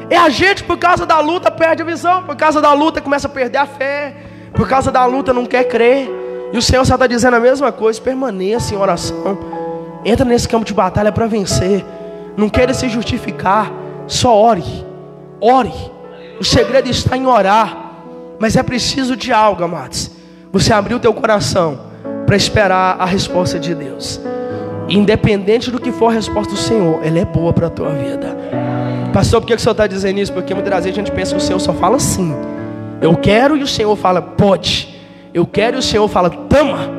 Speaker 2: É a gente, por causa da luta, perde a visão. Por causa da luta, começa a perder a fé. Por causa da luta, não quer crer. E o Senhor só está dizendo a mesma coisa: permaneça em oração. Entra nesse campo de batalha para vencer. Não queira se justificar. Só ore. Ore. O segredo está em orar. Mas é preciso de algo, amados. Você abrir o teu coração para esperar a resposta de Deus. Independente do que for a resposta do Senhor, ela é boa para a tua vida. Pastor, por que o Senhor está dizendo isso? Porque muitas vezes a gente pensa que o Senhor só fala sim. Eu quero, e o Senhor fala pode. Eu quero, e o Senhor fala toma.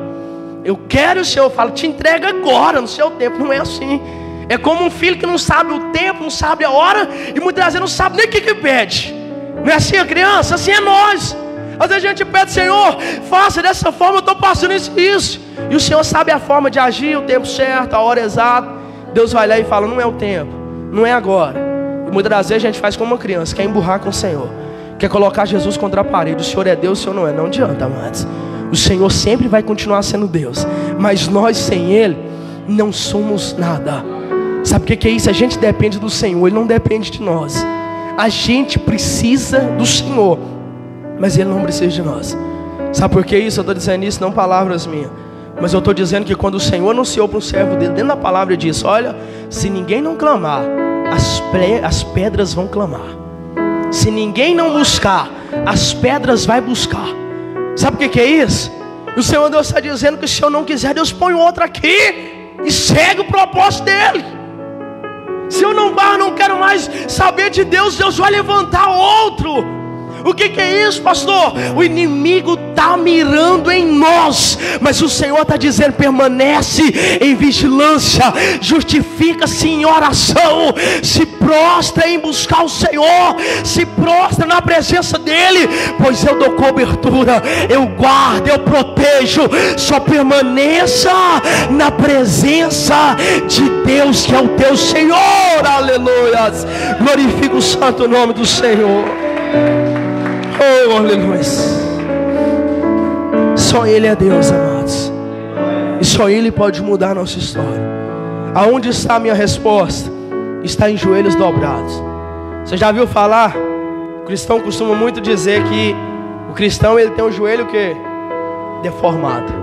Speaker 2: Eu quero, e o Senhor fala te entrega agora, no seu tempo. Não é assim. É como um filho que não sabe o tempo, não sabe a hora, e muitas vezes não sabe nem o que pede. Não é assim a criança? Assim é nós. Às vezes a gente pede: Senhor, faça dessa forma, eu estou passando isso. E o Senhor sabe a forma de agir, o tempo certo, a hora exata. Deus vai lá e fala: não é o tempo, não é agora. E muitas das vezes a gente faz como uma criança, quer emburrar com o Senhor, quer colocar Jesus contra a parede. O Senhor é Deus, o Senhor não é. Não adianta, amados. O Senhor sempre vai continuar sendo Deus, mas nós sem Ele não somos nada. Sabe o que é isso? A gente depende do Senhor, Ele não depende de nós. A gente precisa do Senhor, mas Ele não precisa de nós. Sabe por que isso? Eu estou dizendo isso, não palavras minhas, mas eu estou dizendo que quando o Senhor anunciou para o servo dele, dentro da palavra ele disse: olha, se ninguém não clamar, as pedras vão clamar. Se ninguém não buscar, as pedras vai buscar. Sabe o que é isso? O Senhor Deus está dizendo que se eu não quiser, Deus põe outro aqui e segue o propósito dele. Se eu não quero mais saber de Deus, Deus vai levantar outro. O que é isso, pastor? O inimigo está mirando em nós, mas o Senhor está dizendo: permanece em vigilância, justifica-se em oração, se prostra em buscar o Senhor, se prostra na presença dEle, pois eu dou cobertura, eu guardo, eu protejo. Só permaneça na presença de Deus, que é o teu Senhor. Aleluias. Glorifica o santo nome do Senhor. Oh, aleluia. Só Ele é Deus, amados, e só Ele pode mudar a nossa história. Aonde está a minha resposta? Está em joelhos dobrados. Você já viu falar? O cristão costuma muito dizer que o cristão, ele tem o joelho que deformado.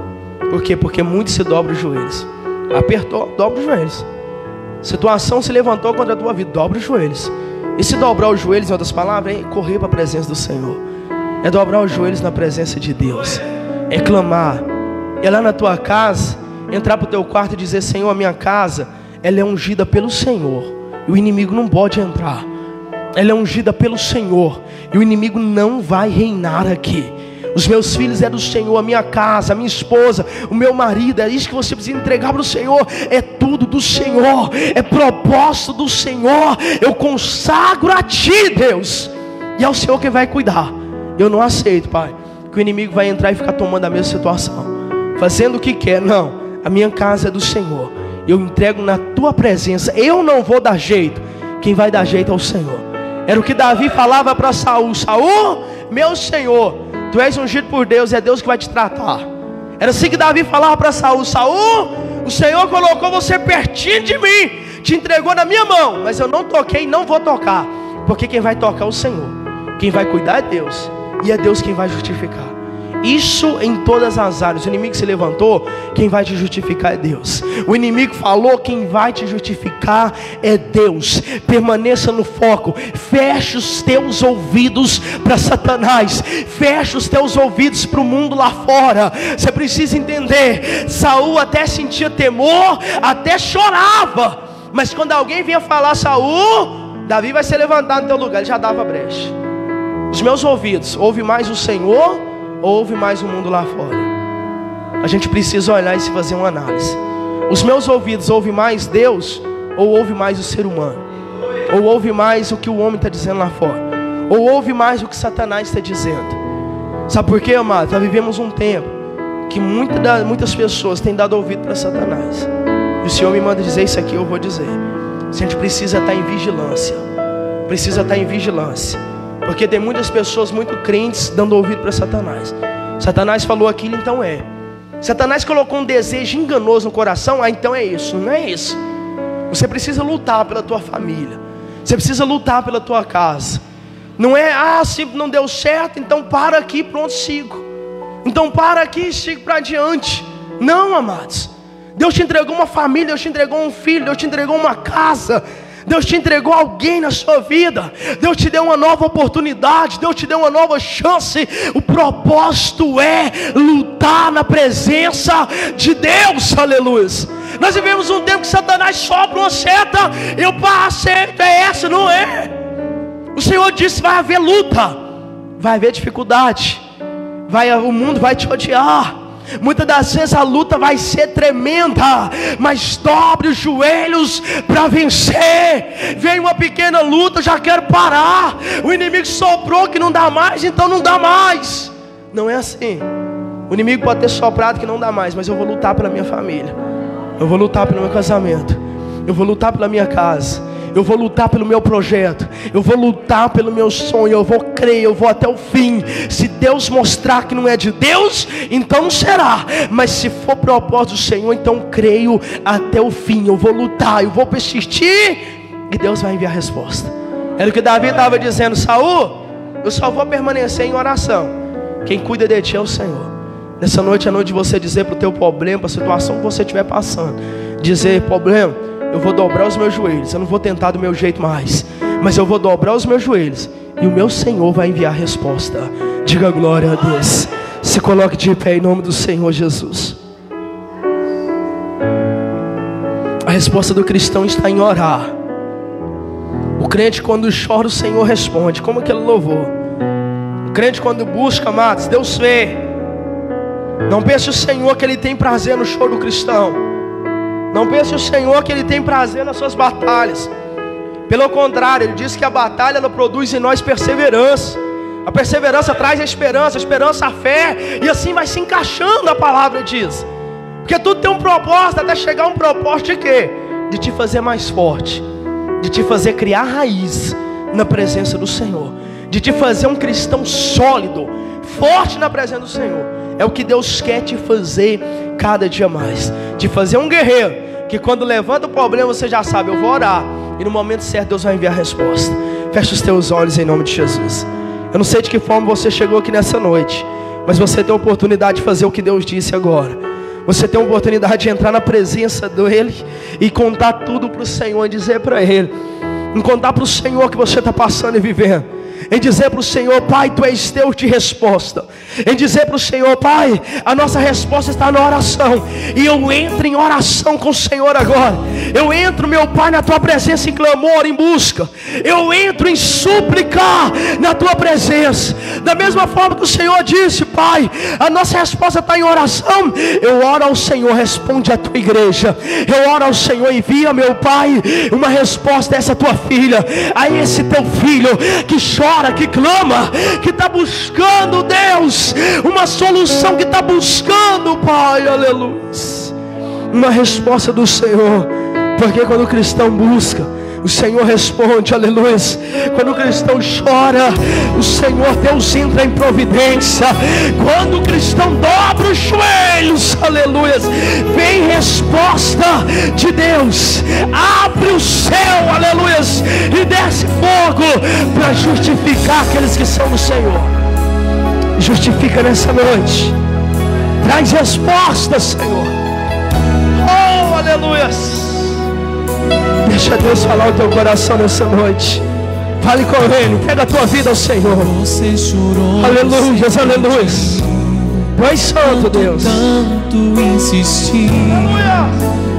Speaker 2: Por quê? Porque muito se dobra os joelhos. Apertou, dobra os joelhos. Situação se levantou contra a tua vida, dobra os joelhos. E se dobrar os joelhos, em outras palavras, é correr para a presença do Senhor. É dobrar os joelhos na presença de Deus. É clamar. É lá na tua casa, entrar para o teu quarto e dizer: Senhor, a minha casa, ela é ungida pelo Senhor, e o inimigo não pode entrar. Ela é ungida pelo Senhor, e o inimigo não vai reinar aqui. Os meus filhos é do Senhor, a minha casa, a minha esposa, o meu marido, é isso que você precisa entregar para o Senhor. É tudo do Senhor, é propósito do Senhor. Eu consagro a Ti, Deus, e é o Senhor que vai cuidar. Eu não aceito, Pai, que o inimigo vai entrar e ficar tomando a mesma situação, fazendo o que quer. Não, a minha casa é do Senhor, eu entrego na Tua presença. Eu não vou dar jeito, quem vai dar jeito é o Senhor. Era o que Davi falava para Saul: Saul, meu Senhor, Tu és ungido por Deus, é Deus que vai te tratar. Era assim que Davi falava para Saul: Saul, o Senhor colocou você pertinho de mim, te entregou na minha mão, mas eu não toquei e não vou tocar, porque quem vai tocar é o Senhor, quem vai cuidar é Deus, e é Deus quem vai justificar. Isso em todas as áreas. O inimigo se levantou, quem vai te justificar é Deus. O inimigo falou, quem vai te justificar é Deus. Permaneça no foco. Feche os teus ouvidos para Satanás, feche os teus ouvidos para o mundo lá fora. Você precisa entender, Saul até sentia temor, até chorava, mas quando alguém vinha falar: Saul, Davi vai se levantar no teu lugar, ele já dava brecha. Os meus ouvidos ouvem mais o Senhor ou ouve mais o mundo lá fora? A gente precisa olhar e se fazer uma análise. Os meus ouvidos ouvem mais Deus ou ouve mais o ser humano? Ou ouve mais o que o homem está dizendo lá fora? Ou ouve mais o que Satanás está dizendo? Sabe por quê, amado? Nós vivemos um tempo que muitas pessoas têm dado ouvido para Satanás. E o Senhor me manda dizer isso aqui, eu vou dizer. A gente precisa estar em vigilância. Precisa estar em vigilância. Porque tem muitas pessoas muito crentes dando ouvido para Satanás. Satanás falou aquilo, então é. Satanás colocou um desejo enganoso no coração, então é isso. Não é isso. Você precisa lutar pela tua família. Você precisa lutar pela tua casa. Não é, se não deu certo, então para aqui, pronto, sigo. Então para aqui e sigo para adiante. Não, amados. Deus te entregou uma família, Deus te entregou um filho, Deus te entregou uma casa, Deus te entregou alguém na sua vida, Deus te deu uma nova oportunidade, Deus te deu uma nova chance. O propósito é lutar na presença de Deus, aleluia. Nós vivemos um tempo que Satanás sopra uma seta, eu acerto, é essa, não é? O Senhor disse: vai haver luta, vai haver dificuldade, o mundo vai te odiar. Muitas das vezes a luta vai ser tremenda, mas dobre os joelhos para vencer. Vem uma pequena luta, já quero parar. O inimigo soprou que não dá mais, então não dá mais. Não é assim. O inimigo pode ter soprado que não dá mais, mas eu vou lutar pela minha família, eu vou lutar pelo meu casamento, eu vou lutar pela minha casa, eu vou lutar pelo meu projeto, eu vou lutar pelo meu sonho, eu vou crer, eu vou até o fim. Se Deus mostrar que não é de Deus, então não será, mas se for propósito do Senhor, então creio até o fim. Eu vou lutar, eu vou persistir, e Deus vai enviar a resposta. Era o que Davi estava dizendo: Saul, eu só vou permanecer em oração, quem cuida de ti é o Senhor. Nessa noite é noite de você dizer para o teu problema, para a situação que você estiver passando, dizer: problema, eu vou dobrar os meus joelhos, eu não vou tentar do meu jeito mais, mas eu vou dobrar os meus joelhos, e o meu Senhor vai enviar a resposta. Diga glória a Deus. Se coloque de pé em nome do Senhor Jesus. A resposta do cristão está em orar. O crente, quando chora, o Senhor responde, como aquele louvor. O crente, quando busca, amados, Deus vê. Não pense o Senhor que Ele tem prazer no choro do cristão. Não pense o Senhor que Ele tem prazer nas suas batalhas. Pelo contrário, Ele diz que a batalha ela produz em nós perseverança. A perseverança traz a esperança a fé, e assim vai se encaixando, a palavra diz. Porque tudo tem um propósito, até chegar um propósito de quê? De te fazer mais forte, de te fazer criar raiz na presença do Senhor, de te fazer um cristão sólido, forte na presença do Senhor. É o que Deus quer te fazer cada dia mais, te fazer um guerreiro, que quando levanta o problema você já sabe: eu vou orar, e no momento certo Deus vai enviar a resposta. Feche os teus olhos em nome de Jesus. Eu não sei de que forma você chegou aqui nessa noite, mas você tem a oportunidade de fazer o que Deus disse agora. Você tem a oportunidade de entrar na presença dEle e contar tudo para o Senhor, e dizer para Ele, em contar para o Senhor o que você está passando e vivendo, em dizer para o Senhor: Pai, Tu és Deus de resposta. Em dizer para o Senhor: Pai, a nossa resposta está na oração. E eu entro em oração com o Senhor agora. Eu entro, meu Pai, na Tua presença em clamor, em busca. Eu entro em súplica na Tua presença. Da mesma forma que o Senhor disse: Pai, a nossa resposta está em oração. Eu oro ao Senhor, responde a Tua igreja. Eu oro ao Senhor, envia, meu Pai, uma resposta a essa Tua filha, a esse Teu filho que chora, que clama, que está buscando, Deus, uma solução, que está buscando, Pai, aleluia, uma resposta do Senhor. Porque quando o cristão busca, o Senhor responde, aleluia. Quando o cristão chora, o Senhor Deus entra em providência. Quando o cristão dobra os joelhos, aleluia, vem resposta de Deus. Abre o céu, aleluia, e desce fogo para justificar aqueles que são do Senhor. Justifica nessa noite. Traz resposta, Senhor. Oh, aleluia. Deixa Deus falar o teu coração nessa noite. Fale com Ele, pega a tua vida ao Senhor. Aleluia, aleluia. Tu és santo, Deus.
Speaker 1: Tanto insistir,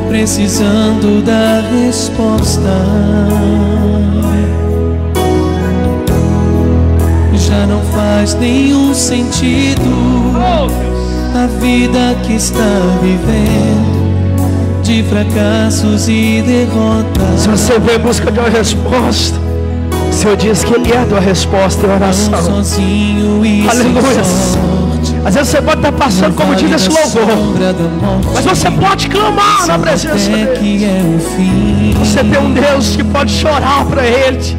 Speaker 1: precisando da resposta. Já não faz nenhum sentido a vida que está vivendo, de fracassos e derrotas.
Speaker 2: Se você vem em busca de uma resposta, o Senhor diz que Ele é a tua resposta em oração.
Speaker 1: Sozinho e
Speaker 2: aleluia. Às vezes você pode estar passando, como diz esse louvor, mas você pode clamar na presença dEle. Você tem um Deus que pode chorar para Ele,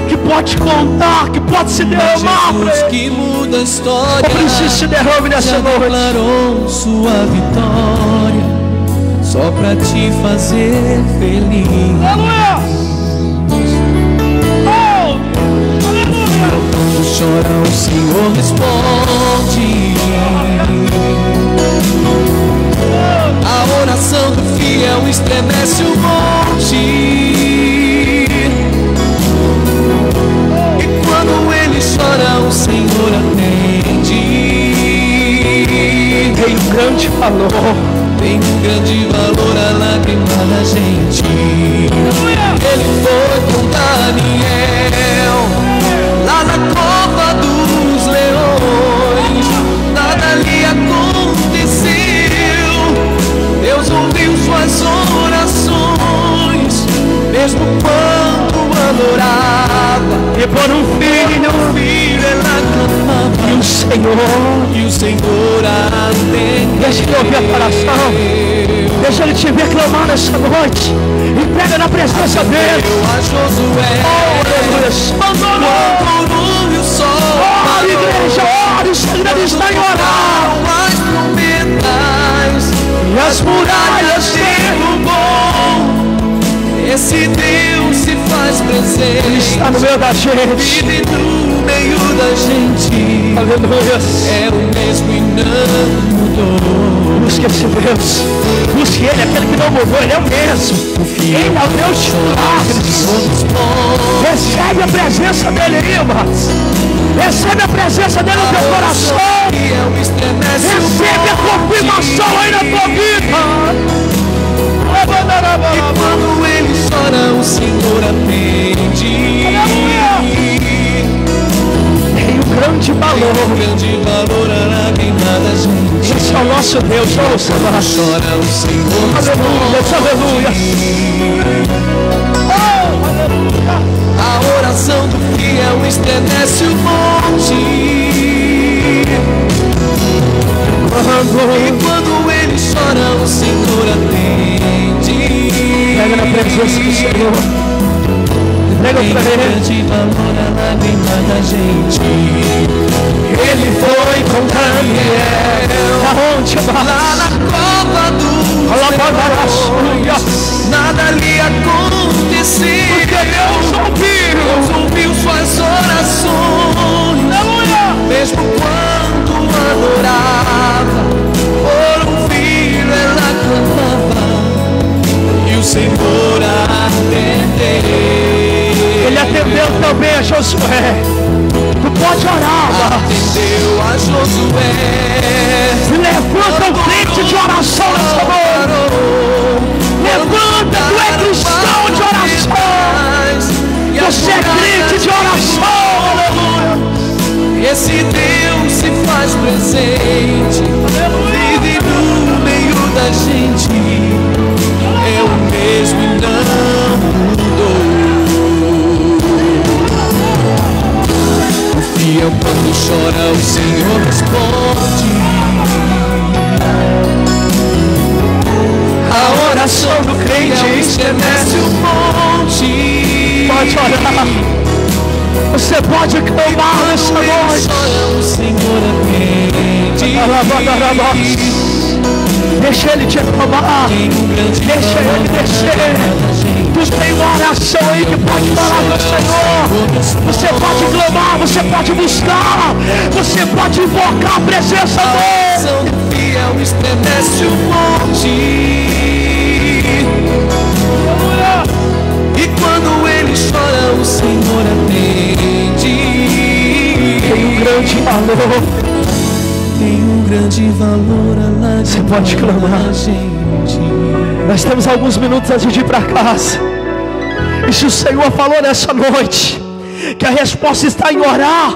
Speaker 2: que pode contar, que pode se derramar para Ele.
Speaker 1: Que muda a história.
Speaker 2: Eu preciso se derrame nessa noite.
Speaker 1: Declarou sua vitória, só pra te fazer feliz.
Speaker 2: Aleluia! Oh! Aleluia!
Speaker 1: Quando chora o Senhor responde. A oração do fiel estremece o monte. E quando ele chora o Senhor atende.
Speaker 2: Tem um grande valor.
Speaker 1: Tem um grande valor a lágrima da gente. Ele foi com Daniel lá na cova dos leões. Nada lhe aconteceu. Deus ouviu suas orações, mesmo quando adorava.
Speaker 2: E por um filho
Speaker 1: ela clamava. E o Senhor atendeu.
Speaker 3: Deixa ele ouvir a oração. Deixa ele te ver clamar nessa noite. E pega na presença dele.
Speaker 1: A Josué, quando o sol,
Speaker 3: ora, igreja, ora, o segredo está em orar.
Speaker 1: as trombetas
Speaker 3: E as muralhas
Speaker 1: derrubou. Esse Deus se faz presente.
Speaker 3: Ele está no meio da gente.
Speaker 1: Vive no meio da gente.
Speaker 3: Aleluia.
Speaker 1: É o mesmo e não mudou.
Speaker 3: Busque esse Deus. Busque Ele, aquele que não mudou. Ele é o mesmo. Ele é o Deus de milagres. Recebe a presença dele, irmãos. Recebe a presença dele no teu coração. Recebe a confirmação aí na tua vida.
Speaker 1: E quando ele chora, o Senhor atende.
Speaker 3: Tem um grande valor.
Speaker 1: A lágrima da gente.
Speaker 3: Esse é o nosso Deus. Ouça,
Speaker 1: Chora o Senhor.
Speaker 3: aleluia, aleluia. Oh, aleluia.
Speaker 1: A oração do fiel estremece o monte. E quando ele chora, o Senhor atende.
Speaker 3: Pega na presença do Senhor. Entrega
Speaker 1: Tem
Speaker 3: para Ele.
Speaker 1: grande valor a lágrima da gente.
Speaker 3: Ele foi com Daniel. Aonde?
Speaker 1: Lá na cova do
Speaker 3: Senhor.
Speaker 1: nada lhe aconteceu.
Speaker 3: Porque Deus
Speaker 1: ouviu suas orações. Mesmo quando adorava, por um filho ela clamava. E o Senhor atendeu.
Speaker 3: Ele atendeu também a Josué. Tu pode orar.
Speaker 1: Atendeu a Josué.
Speaker 3: Levanta um crente de oração nessa noite. Levanta, tu é cristão de oração. Você é crente de oração.
Speaker 1: Esse Deus se faz presente. Vive no meio da gente. É o mesmo e não mudou. O fiel quando chora, o Senhor responde. A oração do crente estremece o monte.
Speaker 3: Pode orar. Você pode clamar nessa noite.
Speaker 1: O Senhor atende.
Speaker 3: Deixa Ele te acalmar. Deixa Ele descer. Tu tem uma oração aí que pode falar com o Senhor. Você pode clamar, você pode buscar, você pode invocar a presença dele.
Speaker 1: A oração do fiel estremece o monte. E quando ele chora, o Senhor atende.
Speaker 3: Tem um grande valor.
Speaker 1: Tem um grande valor a lágrima.
Speaker 3: Você pode clamar.
Speaker 1: Gente.
Speaker 3: Nós temos alguns minutos antes de ir para casa. E se o Senhor falou nessa noite que a resposta está em orar,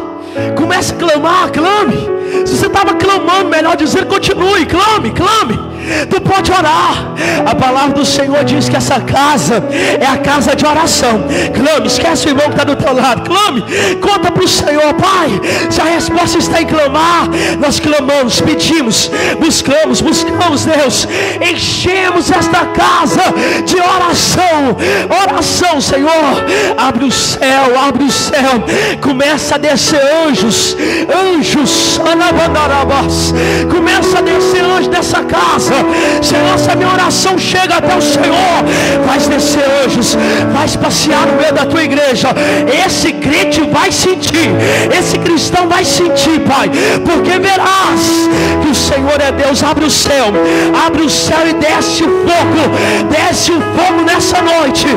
Speaker 3: comece a clamar, clame. Se você estava clamando, melhor dizer, continue, clame, clame. Tu pode orar. A palavra do Senhor diz que essa casa é a casa de oração. Clame, esquece o irmão que está do teu lado. Clame, conta para o Senhor, Pai. Se a resposta está em clamar, nós clamamos, pedimos, buscamos, Deus. Enchemos esta casa de oração. Oração, Senhor. Abre o céu. Começa a descer anjos. Começa a descer anjos dessa casa. Senhor, se a minha oração chega até o Senhor, vai descer anjos, vai passear no meio da tua igreja. Esse crente vai sentir, esse cristão vai sentir, Pai, porque verás que o Senhor é Deus. Abre o céu e desce o fogo nessa noite,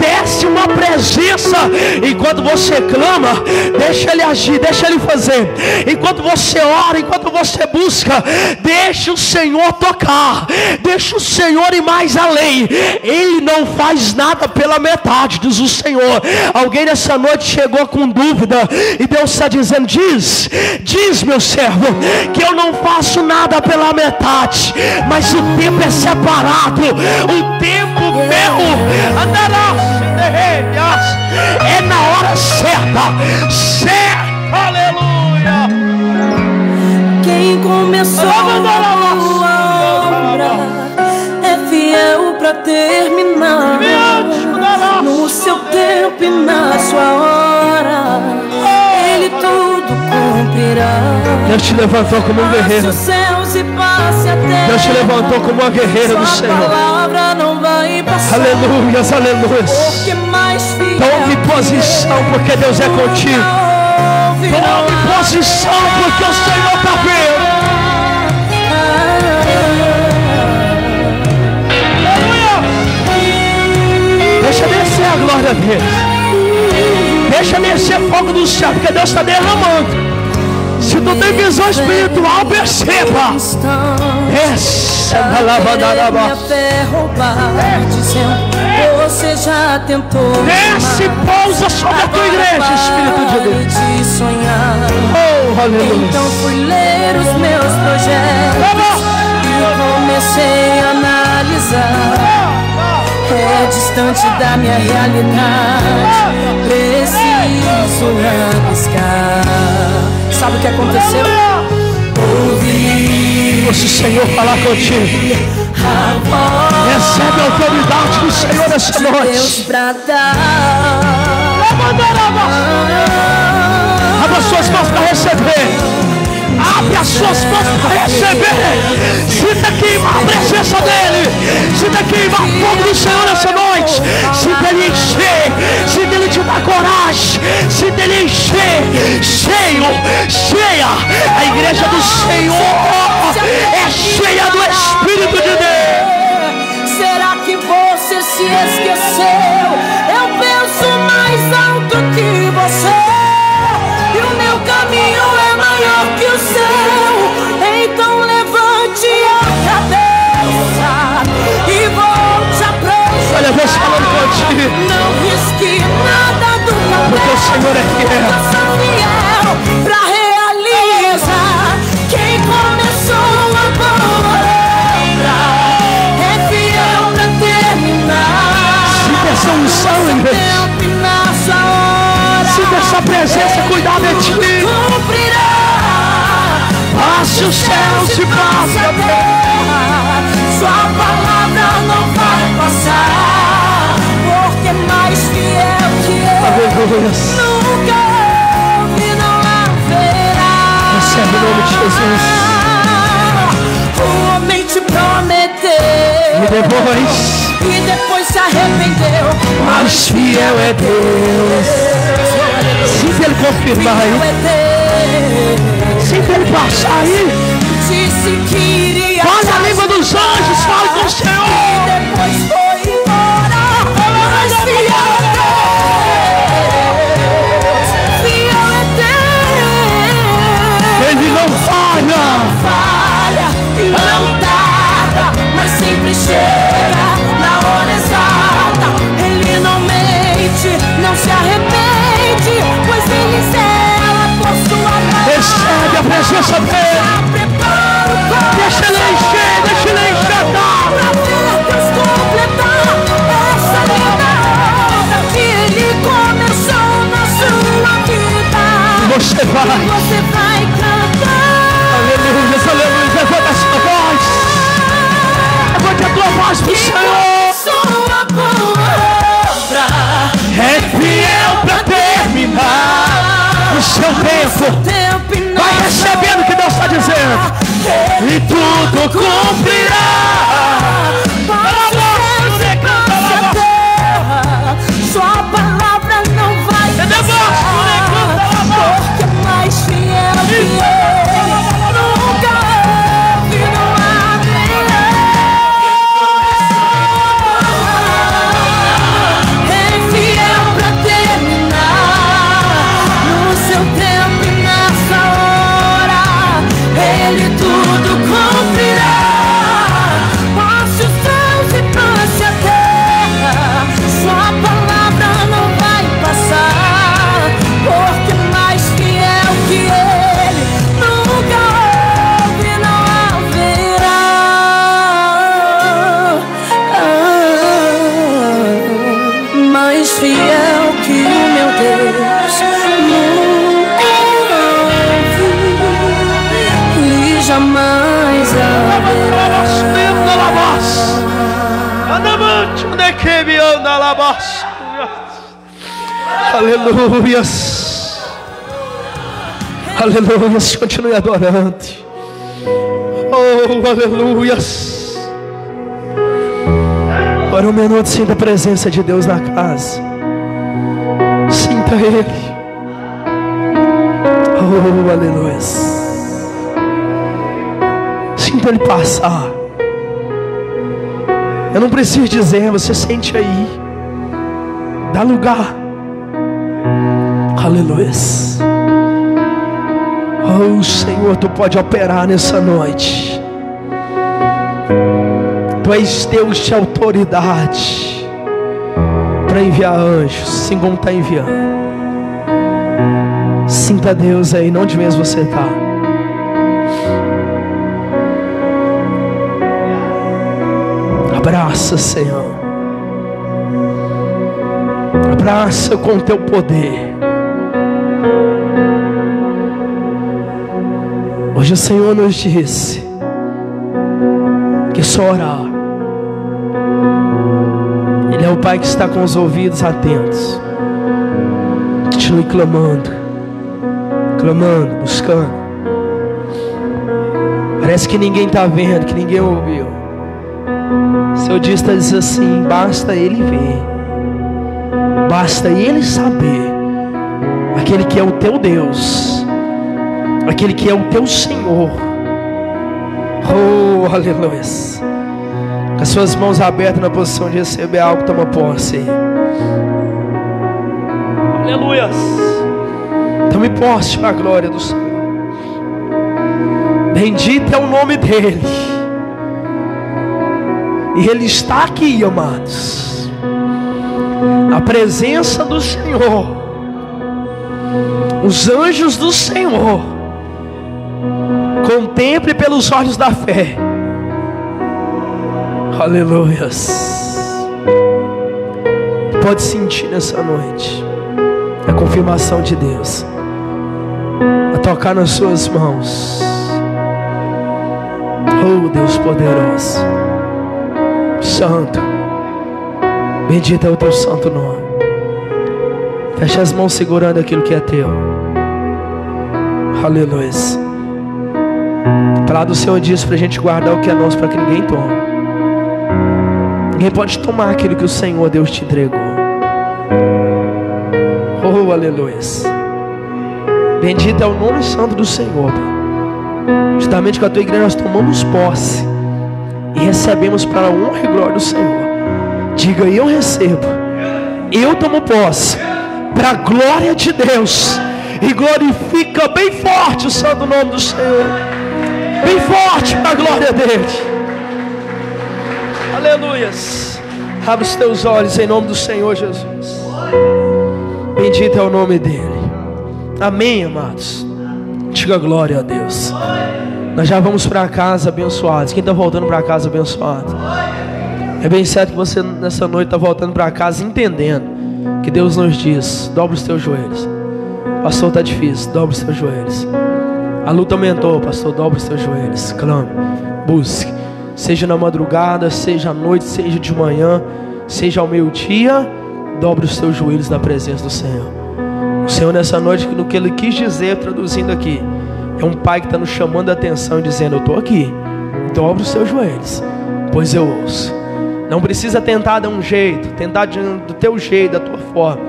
Speaker 3: desce uma presença. Enquanto você clama, deixa Ele agir, deixa Ele fazer. Enquanto você ora, enquanto você busca, deixa o Senhor tocar. Deixa o Senhor ir mais além. Ele não faz nada pela metade, diz o Senhor. Alguém nessa noite chegou com dúvida e Deus está dizendo: diz meu servo, que eu não faço nada pela metade, mas o tempo é separado. O tempo meu é na hora certa. Aleluia.
Speaker 4: pra terminar. No seu tempo e na sua hora, Ele tudo cumprirá.
Speaker 3: Deus te levantou como um guerreiro.
Speaker 4: Passe os céus e passe a terra.
Speaker 3: Deus te levantou como uma guerreira do Senhor.
Speaker 4: Sua palavra não vai passar.
Speaker 3: Aleluias, aleluias.
Speaker 4: Porque mais fiel.
Speaker 3: Tome posição, porque Deus é contigo. Tome posição, porque o Senhor está vendo. Deixa descer a glória dele. Deixa descer fogo do céu, porque Deus está derramando. Se tu tem visão espiritual, perceba. Essa
Speaker 4: minha fé roubar, dizendo, você já tentou.
Speaker 3: Desce e pousa sobre a tua igreja, Espírito de Deus.
Speaker 4: De sonhar.
Speaker 3: Oh, aleluia.
Speaker 4: Então fui ler os meus projetos e comecei a analisar. É distante da minha realidade, preciso arriscar. Sabe o que aconteceu? Ouvi
Speaker 3: o Senhor falar contigo. Recebe a autoridade do Senhor nessa noite.
Speaker 4: Deus pra dar.
Speaker 3: Abra suas mãos para receber. Abre as suas mãos para receber. Sinta queimar a presença dele. Sinta queimar o fogo do Senhor nessa noite. Sinta ele encher. Sinta ele te dar coragem. Sinta ele encher. Cheio, cheia. A igreja do Senhor é cheia do Espírito de Deus.
Speaker 4: Será que você se esqueceu? Eu penso mais alto que você. E o meu caminho é maior que o seu. Então levante a cabeça e volte a prosseguir.
Speaker 3: Olha Deus falando contigo.
Speaker 4: Não risque nada do papel.
Speaker 3: Porque o Senhor é fiel.
Speaker 4: Pra realizar. Quem começou a boa obra é fiel pra terminar.
Speaker 3: Sinta essa unção, igreja. Sinta essa presença, cuidado de ti.
Speaker 4: Cumprirá.
Speaker 3: Passe os céus e passe a terra.
Speaker 4: Sua palavra não vai passar. Porque mais fiel que eu.
Speaker 3: Aleluia.
Speaker 4: Nunca houve, não haverá.
Speaker 3: Recebe o nome de Jesus.
Speaker 4: O homem te prometeu.
Speaker 3: E
Speaker 4: depois se arrependeu.
Speaker 3: Mais fiel é Deus. Sinta ele confirmar aí. Sinta ele passar aí.
Speaker 4: Disse que iria.
Speaker 3: Fale a língua dos anjos. Fale com o Senhor.
Speaker 4: E depois foi embora. Mais fiel é Deus. Fiel é Deus.
Speaker 3: Ele não falha.
Speaker 4: Falha e não tarda, mas sempre chega na hora exata. Ele não mente, não se arrepende, pois ele zela por sua mão.
Speaker 3: Recebe a presença dele. Deixa ele encher, deixa ele enxergar.
Speaker 2: Aleluias. Aleluias. Continue adorando. Oh, aleluias. Agora um minuto, sinta a presença de Deus na casa. Sinta Ele. Oh, aleluias. Sinta Ele passar. Eu não preciso dizer, você sente aí. Dá lugar. Aleluias. Oh, Senhor, Tu pode operar nessa noite. Tu és Deus de autoridade para enviar anjos, assim como está enviando. Sinta Deus aí, onde mesmo você está. Abraça, Senhor. Abraça com Teu poder. Hoje o Senhor nos disse que só orar. Ele é o Pai que está com os ouvidos atentos. Continue clamando, clamando, buscando. Parece que ninguém está vendo, que ninguém ouviu. O Senhor diz assim: basta Ele ver, basta Ele saber. Aquele que é o teu Deus, aquele que é o teu Senhor. Oh, aleluia. Com as suas mãos abertas na posição de receber algo, toma posse. Aleluia. Tome posse para a glória do Senhor. Bendito é o nome dEle. E Ele está aqui, amados. A presença do Senhor. Os anjos do Senhor. Contemple pelos olhos da fé. Aleluias. Pode sentir nessa noite a confirmação de Deus a tocar nas suas mãos. Oh, Deus poderoso, Santo, bendito é o Teu santo nome. Feche as mãos segurando aquilo que é teu. Aleluia. A palavra do Senhor diz para a gente guardar o que é nosso, para que ninguém tome. Ninguém pode tomar aquilo que o Senhor Deus te entregou. Oh, aleluia. Bendito é o nome santo do Senhor. Justamente com a tua igreja nós tomamos posse e recebemos para a honra e glória do Senhor. Diga: eu recebo, eu tomo posse para a glória de Deus. E glorifica bem forte o santo nome do Senhor. Bem forte para a glória dEle. Aleluias. Abre os teus olhos em nome do Senhor Jesus. Bendito é o nome dEle. Amém, amados. Diga glória a Deus. Nós já vamos para casa abençoados. Quem está voltando para casa abençoado? É bem certo que você nessa noite está voltando para casa entendendo que Deus nos diz: dobre os teus joelhos. Pastor, está difícil, dobre os teus joelhos. A luta aumentou, pastor, dobre os teus joelhos. Clame, busque. Seja na madrugada, seja à noite, seja de manhã, seja ao meio-dia, dobre os teus joelhos na presença do Senhor. O Senhor nessa noite, no que Ele quis dizer, traduzindo aqui, é um Pai que está nos chamando a atenção e dizendo: eu estou aqui, dobre os teus joelhos, pois eu ouço. Não precisa tentar dar um jeito, tentar do teu jeito, da tua forma.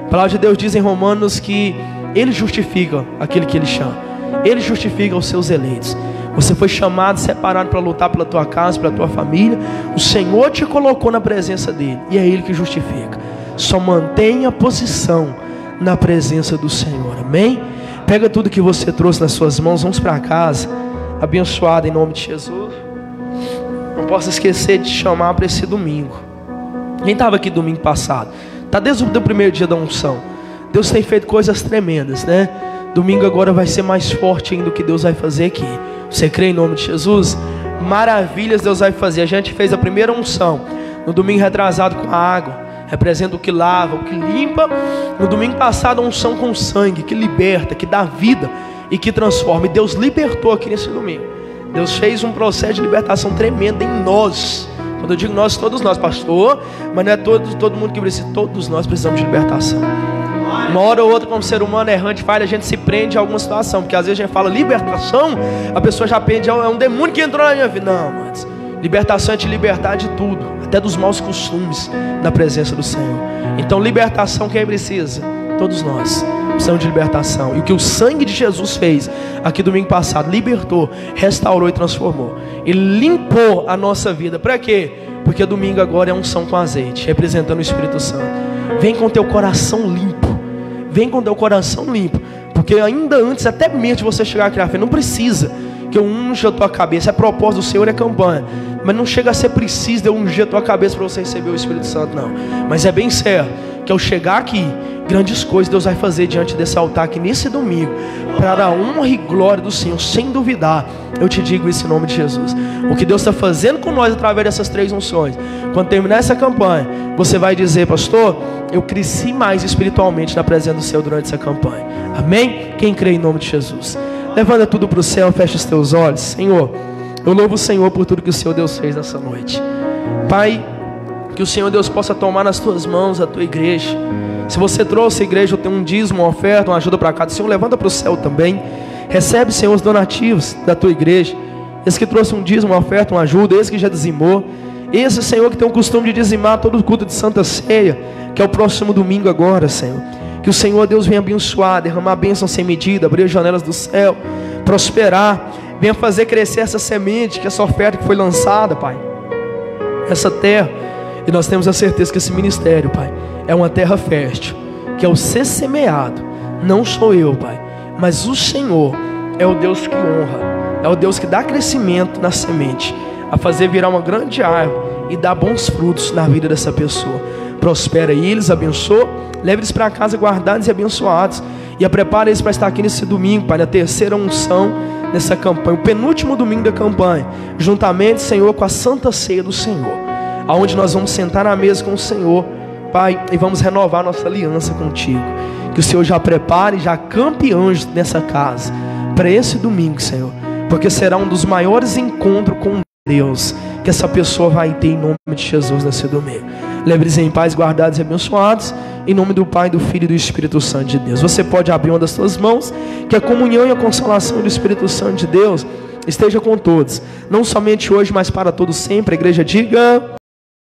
Speaker 2: A palavra de Deus diz em Romanos que Ele justifica aquele que Ele chama. Ele justifica os seus eleitos. Você foi chamado, separado para lutar pela tua casa, pela tua família. O Senhor te colocou na presença dEle e é Ele que justifica. Só mantenha a posição na presença do Senhor, amém? Pega tudo que você trouxe nas suas mãos, vamos para casa, abençoado em nome de Jesus. Não posso esquecer de te chamar para esse domingo. Quem estava aqui domingo passado? Está desde o primeiro dia da unção. Deus tem feito coisas tremendas, né? Domingo agora vai ser mais forte ainda o que Deus vai fazer aqui. Você crê em nome de Jesus? Maravilhas Deus vai fazer. A gente fez a primeira unção no domingo retrasado com a água, representa o que lava, o que limpa. No domingo passado a unção com sangue, que liberta, que dá vida e que transforma. E Deus libertou aqui nesse domingo. Deus fez um processo de libertação tremendo em nós, Quando eu digo nós, todos nós, pastor, mas não é todo mundo que precisa, todos nós precisamos de libertação. Uma hora ou outra, como ser humano errante falha, a gente se prende a alguma situação, porque às vezes a gente fala libertação, a pessoa já pende, é um demônio que entrou na minha vida. Não, mas libertação é te libertar de tudo, até dos maus costumes, na presença do Senhor. Então libertação quem precisa? Todos nós precisamos de libertação. E o que o sangue de Jesus fez aqui domingo passado, libertou, restaurou e transformou. Ele limpou a nossa vida. Para quê? Porque domingo agora é unção com azeite, representando o Espírito Santo. Vem com teu coração limpo. Vem com teu coração limpo. Porque ainda antes, até mesmo de você chegar aqui na frente, não precisa que eu unja a tua cabeça. É propósito do Senhor, é campanha. Mas não chega a ser preciso de eu ungir a tua cabeça para você receber o Espírito Santo, não. Mas é bem certo que ao chegar aqui, grandes coisas Deus vai fazer diante desse altar aqui nesse domingo, para a honra e glória do Senhor, sem duvidar. Eu te digo isso em nome de Jesus. O que Deus está fazendo com nós através dessas 3 unções, quando terminar essa campanha, você vai dizer: pastor, eu cresci mais espiritualmente na presença do Senhor durante essa campanha. Amém? Quem crê em nome de Jesus, levanta tudo para o céu, fecha os teus olhos. Senhor, eu louvo o Senhor por tudo que o Senhor Deus fez nessa noite. Pai, que o Senhor Deus possa tomar nas tuas mãos a tua igreja. Se você trouxe a igreja, tem um dízimo, uma oferta, uma ajuda para cá, Senhor, levanta para o céu também. Recebe, Senhor, os donativos da tua igreja. Esse que trouxe um dízimo, uma oferta, uma ajuda, esse que já dizimou, esse, Senhor, que tem o costume de dizimar todo o culto de Santa Ceia, que é o próximo domingo agora, Senhor. Que o Senhor Deus venha abençoar, derramar bênção sem medida, abrir as janelas do céu, prosperar, venha fazer crescer essa semente, que essa oferta que foi lançada, Pai, essa terra. E nós temos a certeza que esse ministério, Pai, é uma terra fértil, que ao ser semeado, não sou eu, Pai, mas o Senhor é o Deus que honra, é o Deus que dá crescimento na semente, a fazer virar uma grande árvore e dar bons frutos na vida dessa pessoa. Prospera eles, abençoa, leve eles para casa guardados e abençoados, e prepara eles para estar aqui nesse domingo, Pai, na terceira unção nessa campanha, o penúltimo domingo da campanha, juntamente, Senhor, com a Santa Ceia do Senhor, aonde nós vamos sentar na mesa com o Senhor, Pai, e vamos renovar nossa aliança contigo. Que o Senhor já prepare, já acampe anjos nessa casa para esse domingo, Senhor, porque será um dos maiores encontros com Deus que essa pessoa vai ter em nome de Jesus nesse domingo. Leve-os em paz, guardados e abençoados, em nome do Pai, do Filho e do Espírito Santo de Deus. Você pode abrir uma das suas mãos, que a comunhão e a consolação do Espírito Santo de Deus esteja com todos, não somente hoje, mas para todos sempre. A igreja diga...